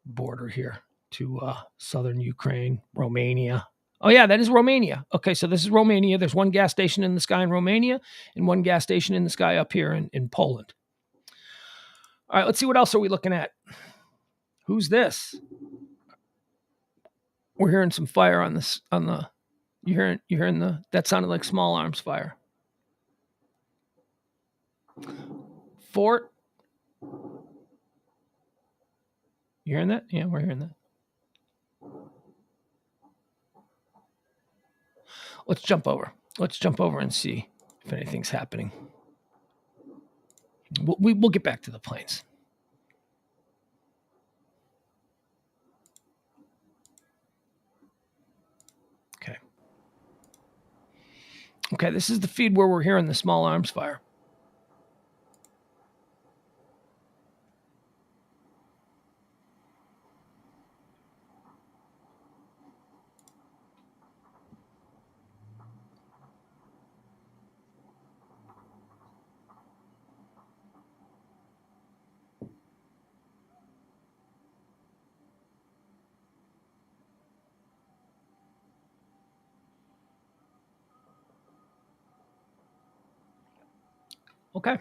border here to southern Ukraine, Romania. Oh, yeah, that is Romania. Okay, so this is Romania. There's one gas station in the sky in Romania and one gas station in the sky up here in Poland. All right, let's see what else are we looking at. Who's this? We're hearing some fire on this. You're hearing that sounded like small arms fire. Fort. You hearing that? Yeah, we're hearing that. Let's jump over. Let's jump over and see if anything's happening. We'll get back to the planes. Okay, this is the feed where we're hearing the small arms fire. Okay.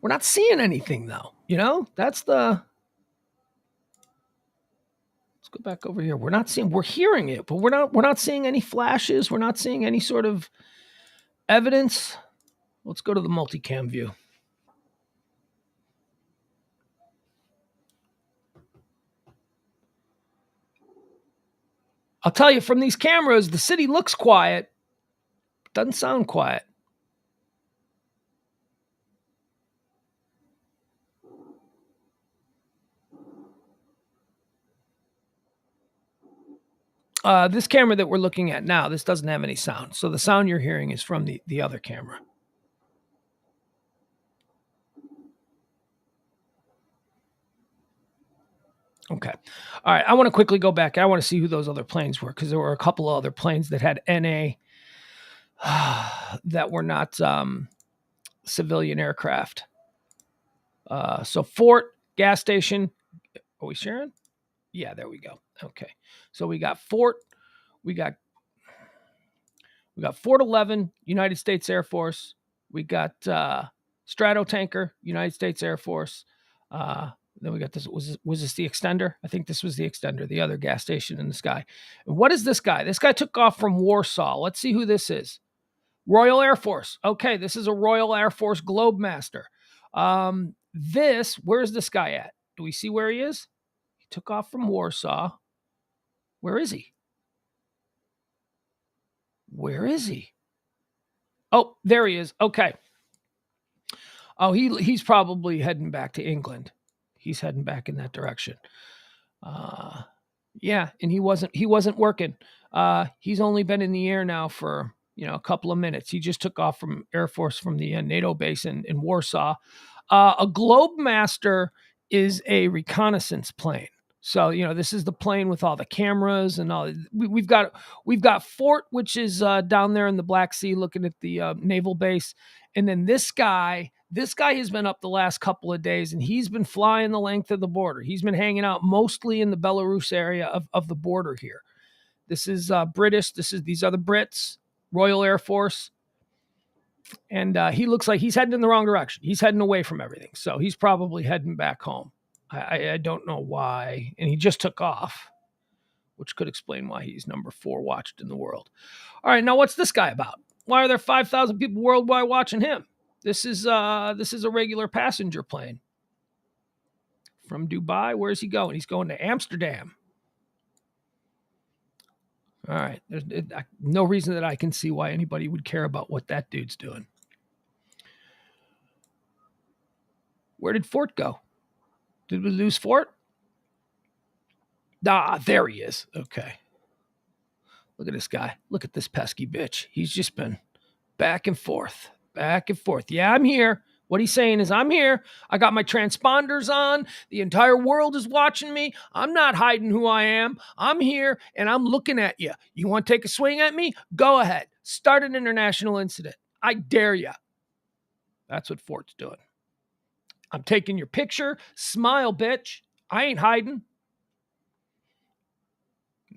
We're not seeing anything though. You know, that's the. Let's go back over here. We're hearing it, but we're not seeing any flashes. We're not seeing any sort of evidence. Let's go to the multicam view. I'll tell you, from these cameras, the city looks quiet. Doesn't sound quiet. This camera that we're looking at now, this doesn't have any sound. So the sound you're hearing is from the other camera. Okay. All right. I want to quickly go back. I want to see who those other planes were because there were a couple of other planes that had NA that were not civilian aircraft. So Fort, gas station. Are we sharing? Yeah, there we go. Okay. So we got Fort. We got Fort 11, United States Air Force. We got Stratotanker, United States Air Force. Then we got this. Was this the extender? I think this was the extender, the other gas station in the sky. And what is this guy? This guy took off from Warsaw. Let's see who this is. Royal Air Force. Okay, this is a Royal Air Force Globemaster. Where's this guy at? Do we see where he is? He took off from Warsaw. Where is he? Where is he? Oh, there he is. Okay. Oh, he's probably heading back to England. He's heading back in that direction. Yeah, and he wasn't working. He's only been in the air now for a couple of minutes. He just took off from Air Force from the NATO base in Warsaw. A Globemaster is a reconnaissance plane. So, this is the plane with all the cameras and all. We've got Fort, which is down there in the Black Sea, looking at the naval base, and then this guy has been up the last couple of days, and he's been flying the length of the border. He's been hanging out mostly in the Belarus area of the border here. This is British. These are the Brits, Royal Air Force. And he looks like he's heading in the wrong direction. He's heading away from everything. So he's probably heading back home. I don't know why. And he just took off, which could explain why he's number 4 watched in the world. All right, now what's this guy about? Why are there 5,000 people worldwide watching him? This is a regular passenger plane from Dubai. Where's he going? He's going to Amsterdam. All right. There's no reason that I can see why anybody would care about what that dude's doing. Where did Fort go? Did we lose Fort? There he is. Okay. Look at this guy. Look at this pesky bitch. He's just been back and forth. Yeah, I'm here. What he's saying is, I'm here. I got my transponders on. The entire world is watching me. I'm not hiding who I am. I'm here, and I'm looking at you. You want to take a swing at me? Go ahead. Start an international incident. I dare you. That's what Fort's doing. I'm taking your picture. Smile, bitch. I ain't hiding.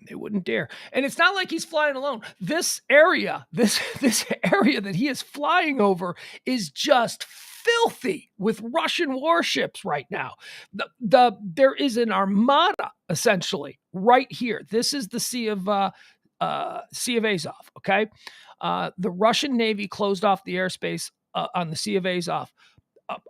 They wouldn't dare. And it's not like he's flying alone. This area, this area that he is flying over is just filthy with Russian warships right now. There is an armada essentially right here. This is the Sea of Azov. Okay, the Russian Navy closed off the airspace on the Sea of Azov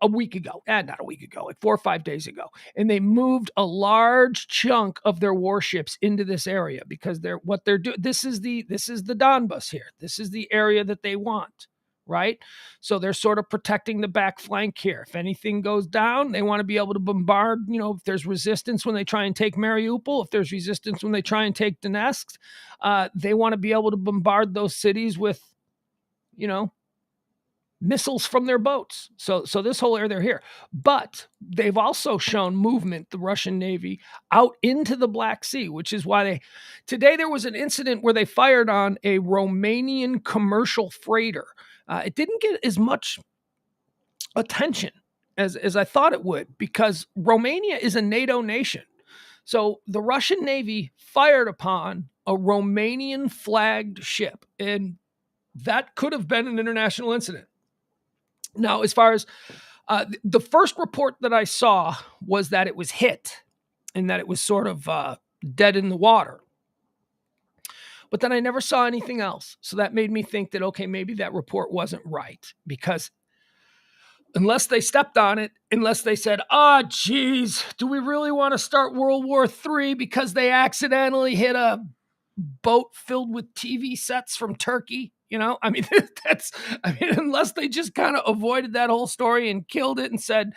a week ago, not a week ago, like 4 or 5 days ago. And they moved a large chunk of their warships into this area because they're doing. This is the Donbas here. This is the area that they want, right? So they're sort of protecting the back flank here. If anything goes down, they want to be able to bombard, if there's resistance when they try and take Mariupol, if there's resistance when they try and take Donetsk, they want to be able to bombard those cities with, missiles from their boats. So this whole area, they're here. But they've also shown movement, the Russian Navy, out into the Black Sea, which is why today there was an incident where they fired on a Romanian commercial freighter. It didn't get as much attention as I thought it would because Romania is a NATO nation. So the Russian Navy fired upon a Romanian flagged ship, and that could have been an international incident. Now, as far as the first report that I saw was that it was hit and that it was sort of dead in the water. But then I never saw anything else. So that made me think that, okay, maybe that report wasn't right because unless they stepped on it, unless they said, geez, do we really want to start World War III because they accidentally hit a boat filled with TV sets from Turkey? Unless they just kind of avoided that whole story and killed it and said,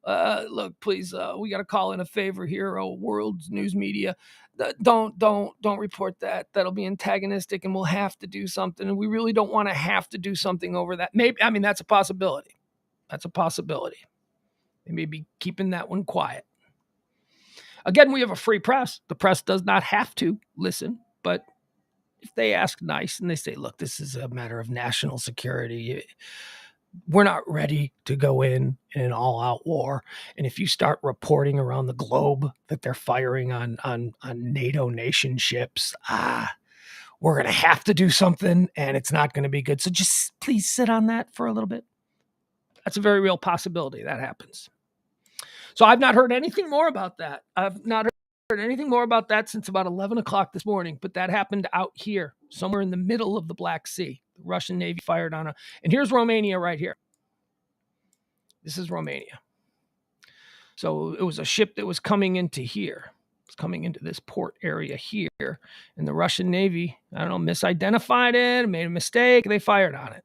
look, please, we got to call in a favor here, world news media. Don't report that. That'll be antagonistic and we'll have to do something. And we really don't want to have to do something over that. That's a possibility. They may be keeping that one quiet. Again, we have a free press. The press does not have to listen, but if they ask nice and they say, look, this is a matter of national security, we're not ready to go in an all-out war. And if you start reporting around the globe that they're firing on NATO nation ships, we're going to have to do something and it's not going to be good. So just please sit on that for a little bit. That's a very real possibility that happens. So I've not heard anything more about that. I've not heard anything more about that since about 11 o'clock this morning, but that happened out here, somewhere in the middle of the Black Sea. The Russian Navy fired on and here's Romania right here. This is Romania. So it was a ship that was coming into here. It's coming into this port area here, and the Russian Navy, misidentified it, made a mistake, they fired on it.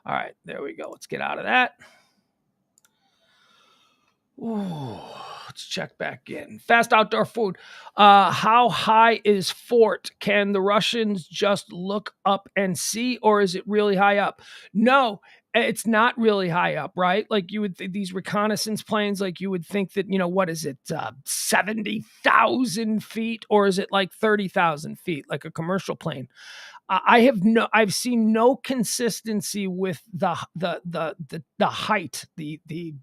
All right, there we go. Let's get out of that. Ooh, let's check back in. Fast outdoor food. How high is Fort? Can the Russians just look up and see, or is it really high up? No, it's not really high up, right? Like you would these reconnaissance planes, like you would think that, what is it, 70,000 feet, or is it like 30,000 feet, like a commercial plane? I've seen no consistency with the height, the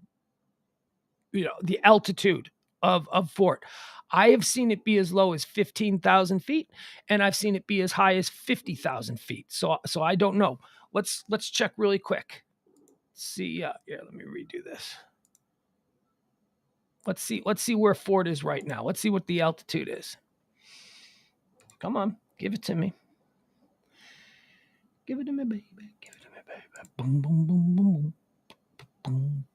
altitude of Fort. I have seen it be as low as 15,000 feet, and I've seen it be as high as 50,000 feet. So I don't know. Let's check really quick. Let's see. Here, let me redo this. Let's see where Fort is right now. Let's see what the altitude is. Come on, give it to me. Give it to me, baby. Give it to me, baby. Boom, boom, boom, boom, boom.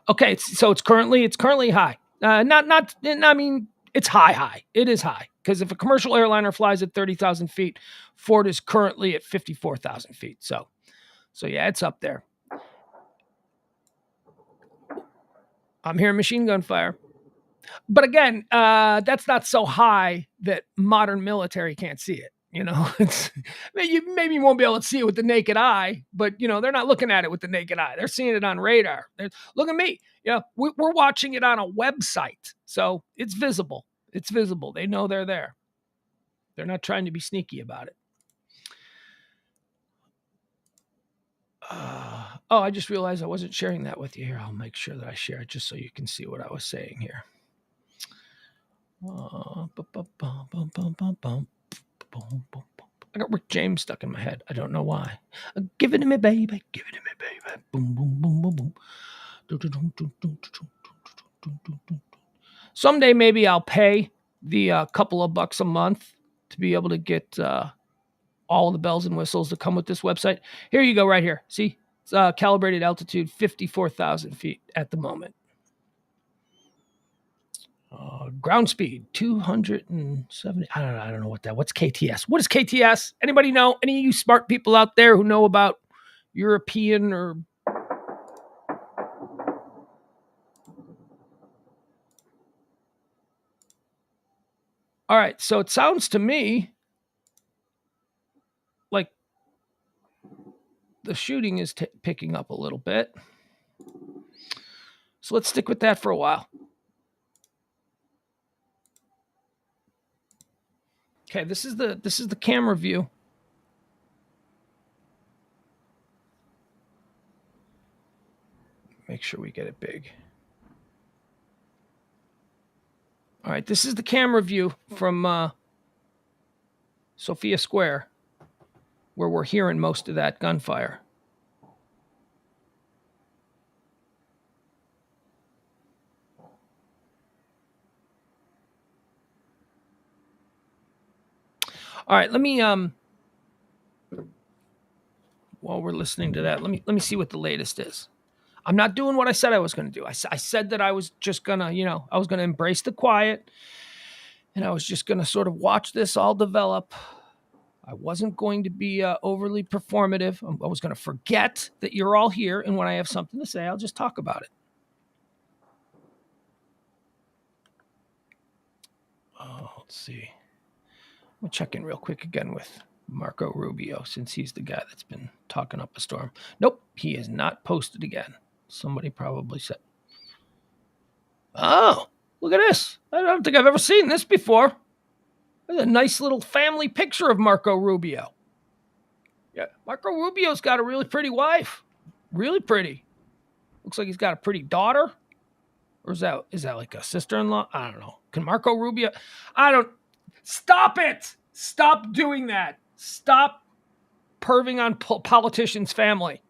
Okay, so it's currently high. I mean, it's high. It is high because if a commercial airliner flies at 30,000 feet, Ford is currently at 54,000 feet. So yeah, it's up there. I'm hearing machine gun fire, but again, that's not so high that modern military can't see it. It's maybe you won't be able to see it with the naked eye, but they're not looking at it with the naked eye. They're seeing it on radar. Look at me. Yeah, we're watching it on a website, so it's visible. It's visible. They know they're there. They're not trying to be sneaky about it. I just realized I wasn't sharing that with you here. I'll make sure that I share it just so you can see what I was saying here. I got Rick James stuck in my head. I don't know why. Give it to me, baby. Give it to me, baby. Boom, boom, boom, boom, boom. Someday maybe I'll pay the couple of bucks a month to be able to get all the bells and whistles that come with this website. Here you go, right here. See, it's calibrated altitude 54,000 feet at the moment. Ground speed 270. I don't know what that. What's KTS? What is KTS? Anybody know? Any of you smart people out there who know about European or? All right, so it sounds to me like the shooting is picking up a little bit. So let's stick with that for a while. Okay, this is the camera view. Make sure we get it big. All right, this is the camera view from Sophia Square, where we're hearing most of that gunfire. All right, let me while we're listening to that, let me see what the latest is. I'm not doing what I said I was going to do. I said that I was just going to, I was going to embrace the quiet and I was just going to sort of watch this all develop. I wasn't going to be overly performative. I was going to forget that you're all here. And when I have something to say, I'll just talk about it. Let's see. I'm going to check in real quick again with Marco Rubio, since he's the guy that's been talking up a storm. Nope, he is not posted again. Somebody probably said, oh, look at this. I don't think I've ever seen this before. There's a nice little family picture of Marco Rubio. Yeah, Marco Rubio's got a really pretty wife. Really pretty. Looks like he's got a pretty daughter. Or is that like a sister-in-law? I don't know. Can Marco Rubio? Stop it. Stop doing that. Stop perving on politicians' family.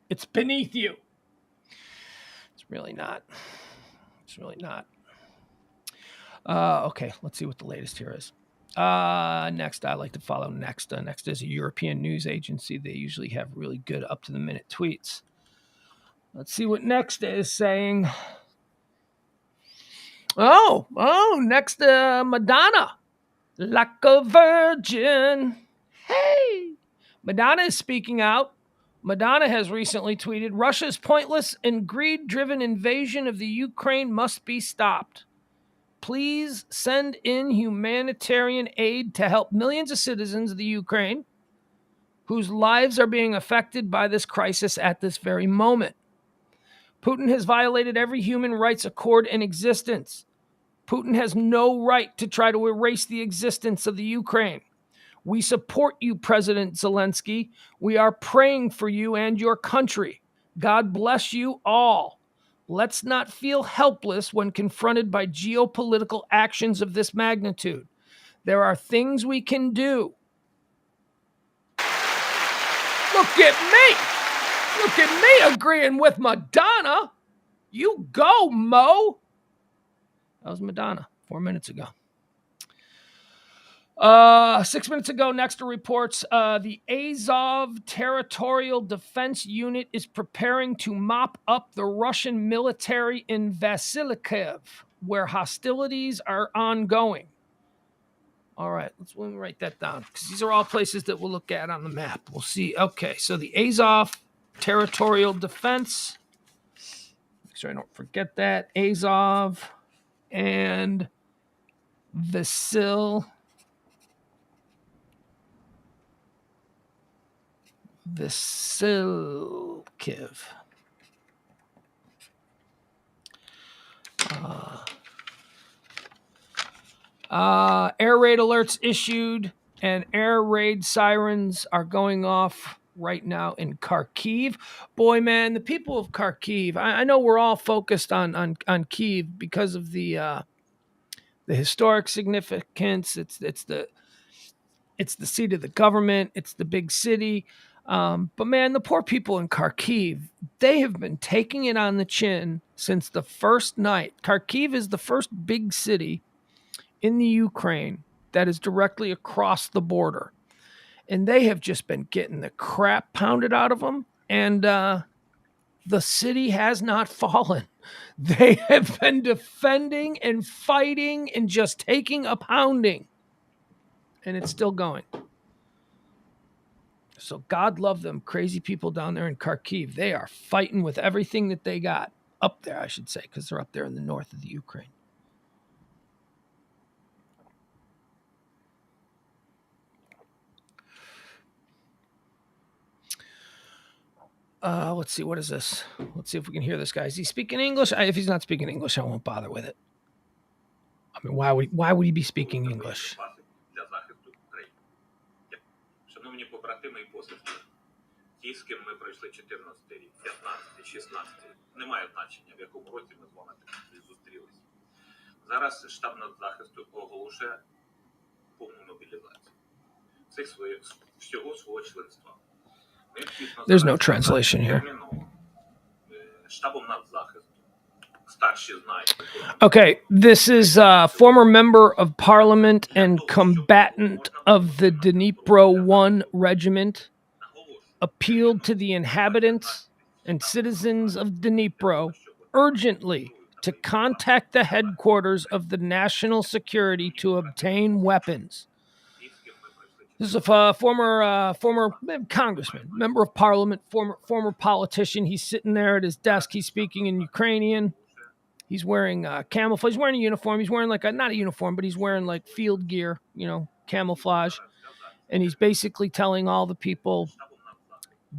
It's beneath you. It's really not. It's really not. Okay, let's see what the latest here is. Next, I like to follow Next. Next is a European news agency. They usually have really good up-to-the-minute tweets. Let's see what Next is saying. Oh, next, Madonna. Like a virgin. Hey! Madonna is speaking out. Madonna has recently tweeted, Russia's pointless and greed-driven invasion of the Ukraine must be stopped. Please send in humanitarian aid to help millions of citizens of the Ukraine whose lives are being affected by this crisis at this very moment. Putin has violated every human rights accord in existence. Putin has no right to try to erase the existence of the Ukraine. We support you, President Zelensky. We are praying for you and your country. God bless you all. Let's not feel helpless when confronted by geopolitical actions of this magnitude. There are things we can do. Look at me. Look at me agreeing with Madonna. You go, Mo. That was Madonna 4 minutes ago. 6 minutes ago, Nexter reports the Azov Territorial Defense Unit is preparing to mop up the Russian military in Vasilkiv, where hostilities are ongoing. All right, let me write that down, because these are all places that we'll look at on the map. We'll see. Okay, so the Azov Territorial Defense. Make sure I don't forget that. Azov and Vasilkiv. Air raid alerts issued, and air raid sirens are going off right now in Kyiv. Boy, man, the people of Kyiv. I know we're all focused on Kyiv because of the historic significance. It's the seat of the government. It's the big city. But man, the poor people in Kyiv, they have been taking it on the chin since the first night. Kyiv is the first big city in the Ukraine that is directly across the border. And they have just been getting the crap pounded out of them. And the city has not fallen. They have been defending and fighting and just taking a pounding. And it's still going. So God love them, crazy people down there in Kyiv. They are fighting with everything that they got. Up there, I should say, because they're up there in the north of the Ukraine. Let's see. What is this? Let's see if we can hear this guy. Is he speaking English? If he's not speaking English, I won't bother with it. I mean, why would he be speaking English? Шановні побратими і посестри, ті, з ким ми пройшли 14 рік, 15, 16, немає значення, в якому році ми з вами зустрілися. Зараз штаб нацзахисту оголошує повну мобілізацію. Всього свого членства. There's no translation here. Штабом нацзахисту. Старші знають. Okay, this is a former member of parliament and combatant of the Dnipro 1 regiment, appealed to the inhabitants and citizens of Dnipro urgently to contact the headquarters of the national security to obtain weapons. This is a former congressman, member of parliament, former politician. He's sitting there at his desk. He's speaking in Ukrainian. He's wearing camouflage. He's wearing a uniform. He's wearing not a uniform, but he's wearing like field gear, camouflage. And he's basically telling all the people,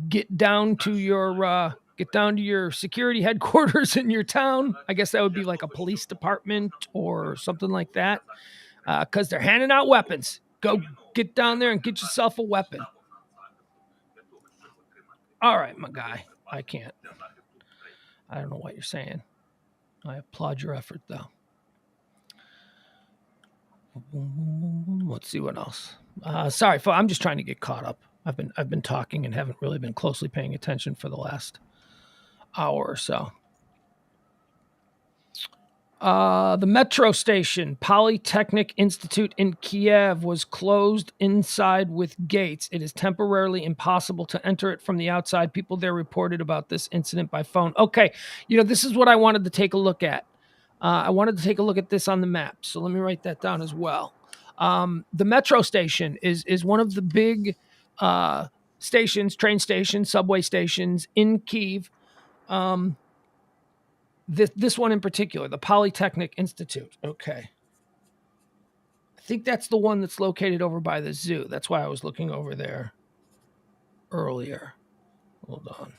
get down to your security headquarters in your town. I guess that would be like a police department or something like that, because they're handing out weapons. Go get down there and get yourself a weapon. All right, my guy. I can't. I don't know what you're saying. I applaud your effort, though. Let's see what else. Sorry, I'm just trying to get caught up. I've been talking and haven't really been closely paying attention for the last hour or so. The metro station, Polytechnic Institute in Kyiv, was closed inside with gates. It is temporarily impossible to enter it from the outside. People there reported about this incident by phone. Okay, this is what I wanted to take a look at. I wanted to take a look at this on the map, so let me write that down as well. The metro station is one of the big stations, train stations, subway stations in Kyiv. This one in particular, the Polytechnic Institute. Okay. I think that's the one that's located over by the zoo. That's why I was looking over there earlier. Hold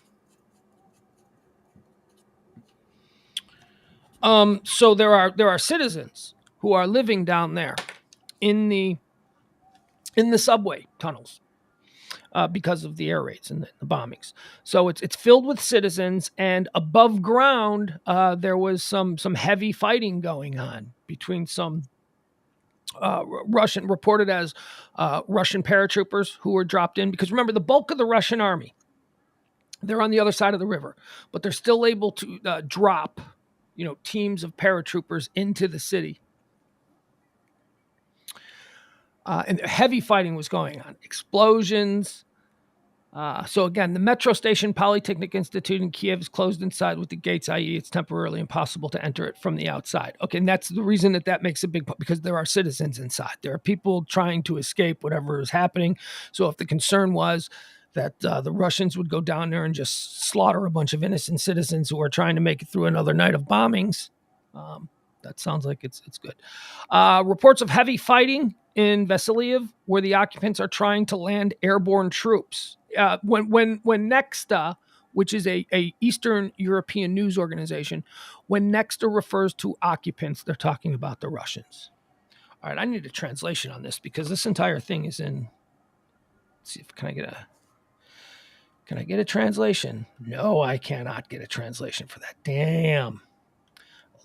on. So there are citizens who are living down there in the subway tunnels because of the air raids and the bombings. So it's filled with citizens, and above ground there was some heavy fighting going on between some Russian paratroopers who were dropped in, because remember, the bulk of the Russian army, they're on the other side of the river, but they're still able to drop, teams of paratroopers into the city. And heavy fighting was going on, explosions. So again, the metro station Polytechnic Institute in Kiev is closed inside with the gates, i.e. it's temporarily impossible to enter it from the outside. Okay, and that's the reason that makes a big point, because there are citizens inside. There are people trying to escape whatever is happening. So if the concern was that the Russians would go down there and just slaughter a bunch of innocent citizens who are trying to make it through another night of bombings, that sounds like it's good. Reports of heavy fighting in Vasiliev, where the occupants are trying to land airborne troops. When Nexta, which is a Eastern European news organization, when Nexta refers to occupants, they're talking about the Russians. All right, I need a translation on this because this entire thing is in. Let's see if can I get a translation? No, I cannot get a translation for that. Damn.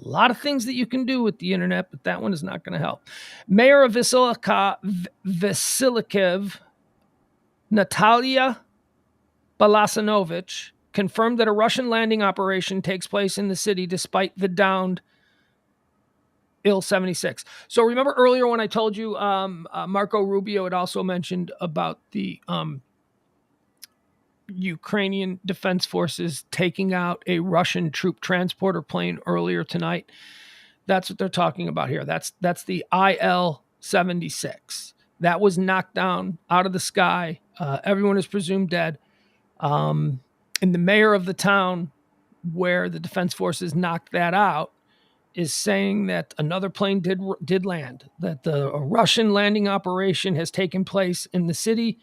A lot of things that you can do with the internet, but that one is not going to help. Mayor of Vasiliev, Natalia Balasanovich, confirmed that a Russian landing operation takes place in the city despite the downed Il-76. So remember earlier when I told you Marco Rubio had also mentioned about the Ukrainian Defense Forces taking out a Russian troop transporter plane earlier tonight? That's what they're talking about here. That's the IL-76. That was knocked down out of the sky. Everyone is presumed dead. And the mayor of the town where the defense forces knocked that out is saying that another plane did land, that the Russian landing operation has taken place in the city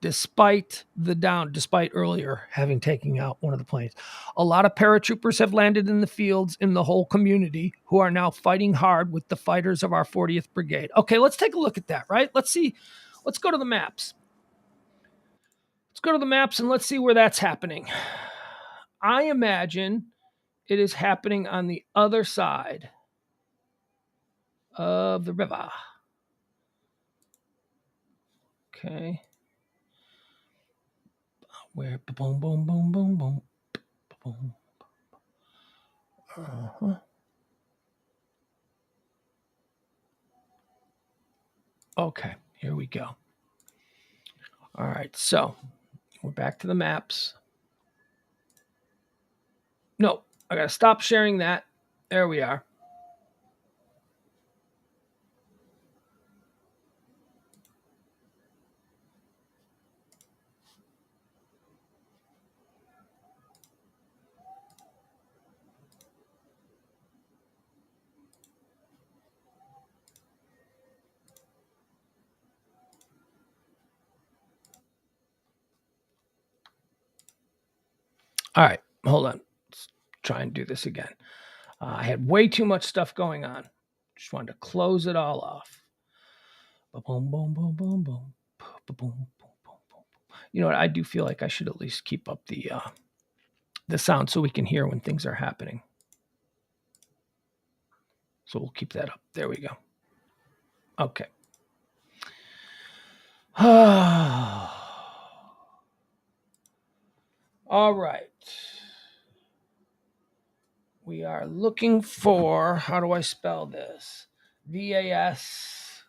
despite earlier having taken out one of the planes. A lot of paratroopers have landed in the fields in the whole community who are now fighting hard with the fighters of our 40th Brigade. Okay, let's take a look at that, right? Let's see. Let's go to the maps. Let's go to the maps and let's see where that's happening. I imagine it is happening on the other side of the river. Okay. Where boom, boom, boom, boom, boom, boom. Okay, here we go. All right, so we're back to the maps. No, I gotta stop sharing that. There we are. All right, hold on. Let's try and do this again. I had way too much stuff going on. Just wanted to close it all off. Boom, boom, boom, boom, boom, boom, boom, boom. You know what? I do feel like I should at least keep up the sound so we can hear when things are happening. So we'll keep that up. There we go. Okay. All right. We are looking for, how do I spell this? VAS.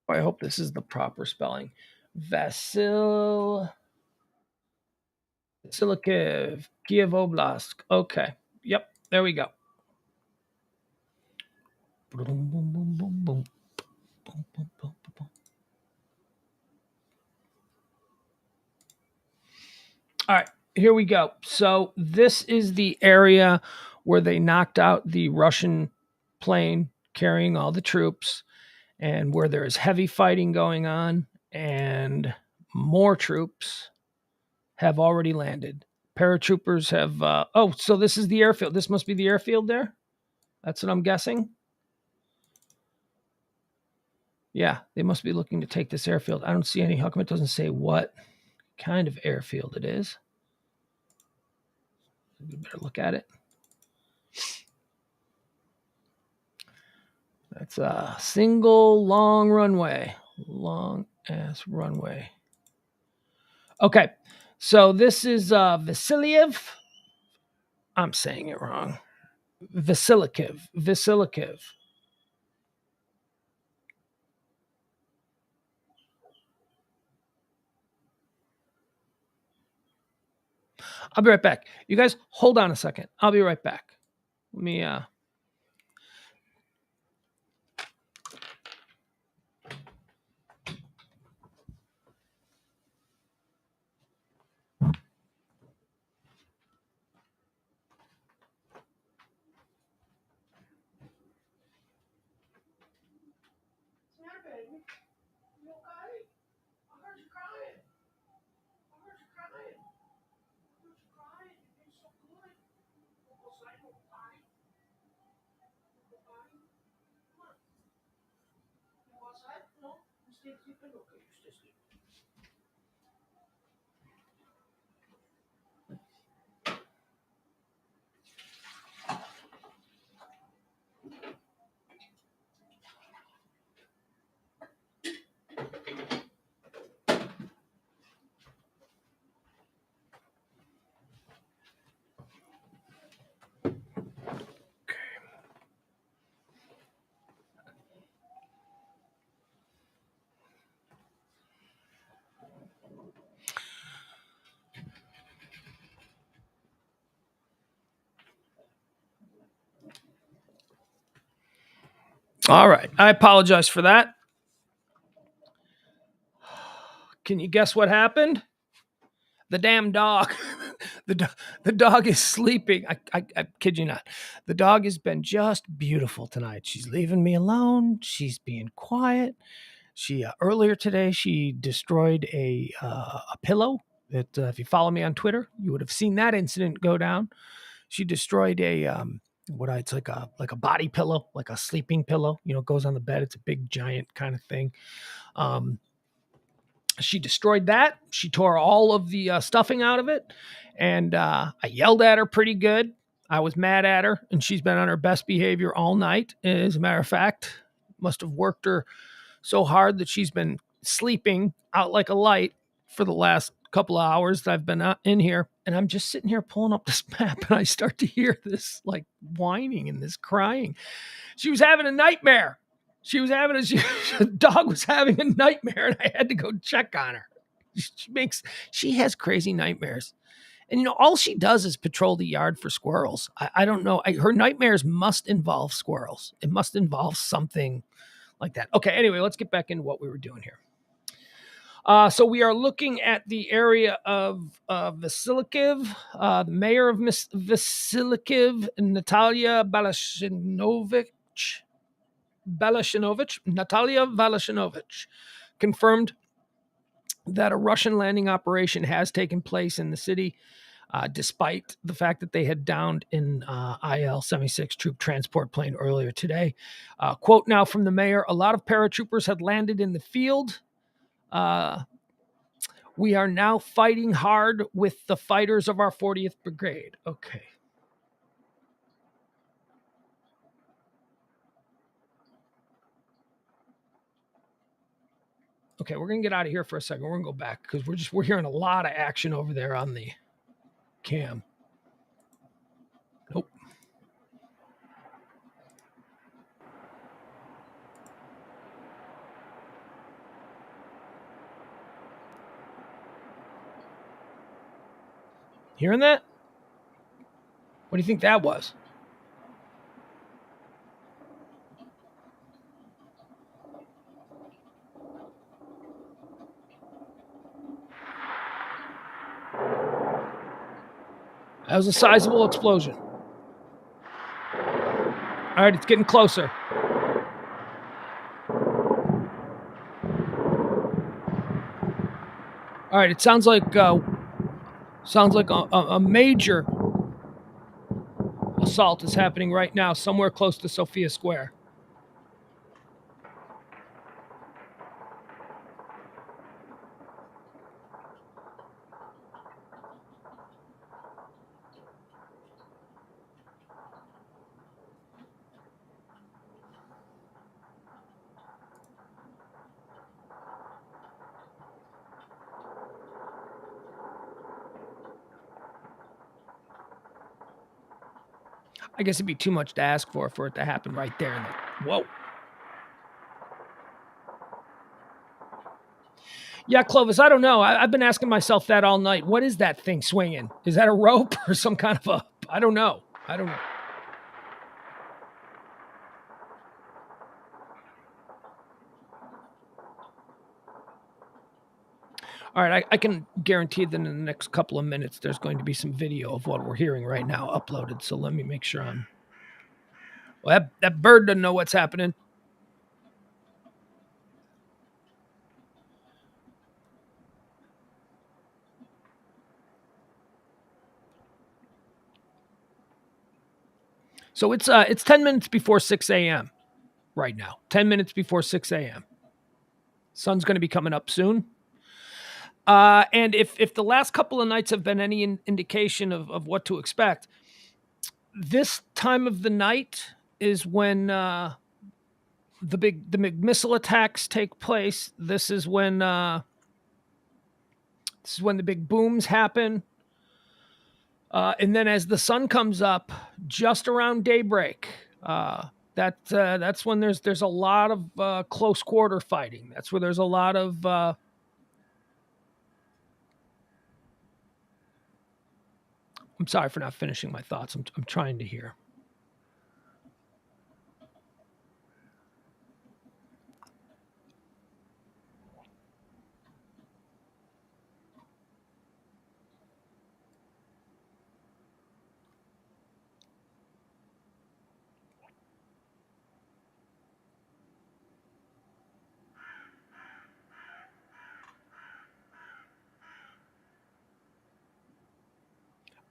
I hope this is the proper spelling. Vasiliev, Kyiv Oblast. Okay. Yep. There we go. Boom, boom, boom, boom, boom. Boom, boom, boom, boom. All right, here we go. So this is the area where they knocked out the Russian plane carrying all the troops, and where there is heavy fighting going on, and more troops have already landed. Paratroopers have. So this is the airfield. This must be the airfield there. That's what I'm guessing. Yeah, they must be looking to take this airfield. I don't see any. How come it doesn't say what kind of airfield it is? You better look at it. That's a single long runway. Long ass runway. Okay, so this is Vasiliev. I'm saying it wrong. Vasiliev. I'll be right back. You guys hold on a second. I'll be right back. Let me All right. I apologize for that. Can you guess what happened? The damn dog. the dog is sleeping. I kid you not. The dog has been just beautiful tonight. She's leaving me alone. She's being quiet. She earlier today she destroyed a pillow. That if you follow me on Twitter, you would have seen that incident go down. She destroyed it's like a body pillow, like a sleeping pillow. You know, it goes on the bed. It's a big giant kind of thing. She destroyed that. She tore all of the stuffing out of it, and I yelled at her pretty good. I was mad at her, and she's been on her best behavior all night. As a matter of fact, must have worked her so hard that she's been sleeping out like a light for the last couple of hours that I've been in here. And I'm just sitting here pulling up this map, and I start to hear this like whining and this crying. She was having a nightmare. The dog was having a nightmare, and I had to go check on her. She has crazy nightmares. And, all she does is patrol the yard for squirrels. I don't know. Her nightmares must involve squirrels. It must involve something like that. Okay, anyway, let's get back into what we were doing here. So we are looking at the area of Vasiliev, the mayor of Vasiliev, Natalia Natalia Balashinovich, confirmed that a Russian landing operation has taken place in the city, despite the fact that they had downed an IL-76 troop transport plane earlier today. Quote now from the mayor, a lot of paratroopers had landed in the field. We are now fighting hard with the fighters of our 40th Brigade. Okay. Okay, we're going to get out of here for a second. We're going to go back because we're hearing a lot of action over there on the cam. Nope. Hearing that? What do you think that was? That was a sizable explosion. All right, it's getting closer. All right, it sounds like a major assault is happening right now somewhere close to Sophia Square. I guess it'd be too much to ask for it to happen right there. Whoa. Yeah, Clovis, I don't know. I've been asking myself that all night. What is that thing swinging? Is that a rope or some kind of a... I don't know. All right, I can guarantee that in the next couple of minutes, there's going to be some video of what we're hearing right now uploaded. So let me make sure I'm... Well, that bird doesn't know what's happening. So it's 10 minutes before 6 a.m. right now. 10 minutes before 6 a.m. Sun's going to be coming up soon. And if the last couple of nights have been any indication of what to expect, this time of the night is when the big missile attacks take place. This is when the big booms happen. And then as the sun comes up, just around daybreak, that's when there's a lot of close quarter fighting. That's where there's a lot of I'm sorry for not finishing my thoughts. I'm trying to hear.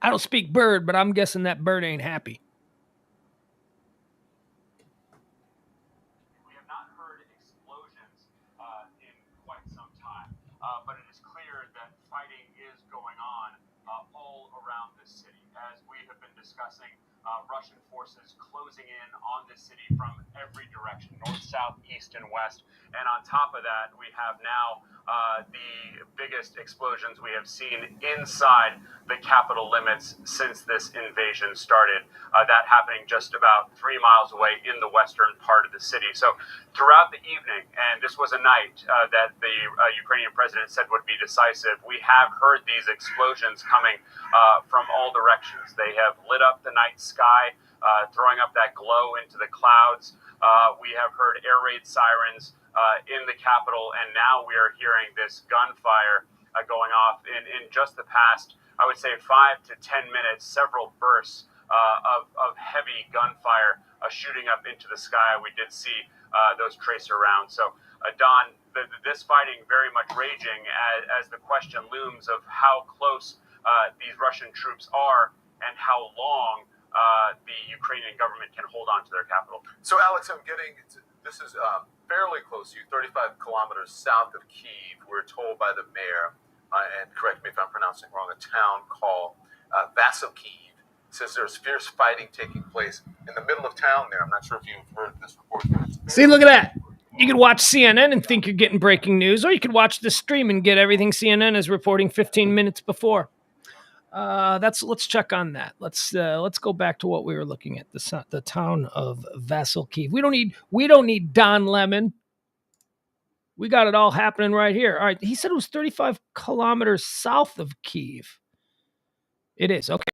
I don't speak bird, but I'm guessing that bird ain't happy. We have not heard explosions in quite some time, but it is clear that fighting is going on all around this city. As we have been discussing, Russian forces closing in on this city from every direction, north, south, east, and west. And on top of that, we have now the biggest explosions we have seen inside the capital limits since this invasion started. That happening just about 3 miles away in the western part of the city. So throughout the evening, and this was a night that the Ukrainian president said would be decisive, we have heard these explosions coming from all directions. They have lit up the night sky, throwing up that glow into the clouds. We have heard air raid sirens in the capital, and now we are hearing this gunfire going off in just the past, I would say, 5 to 10 minutes, several bursts of heavy gunfire shooting up into the sky. We did see those tracer rounds. So, Don, this fighting very much raging as the question looms of how close these Russian troops are and how long the Ukrainian government can hold on to their capital. So, Alex, this is fairly close to you, 35 kilometers south of Kyiv. We're told by the mayor, and correct me if I'm pronouncing wrong, a town called Kyiv. Says there's fierce fighting taking place in the middle of town there. I'm not sure if you've heard this report. See, look at that. You could watch CNN and think you're getting breaking news, or you could watch the stream and get everything CNN is reporting 15 minutes before. Let's check on that. Let's go back to what we were looking at, the town of Kyiv. We don't need Don Lemon. We got it all happening right here. All right, he said it was 35 kilometers south of Kyiv. It is. Okay.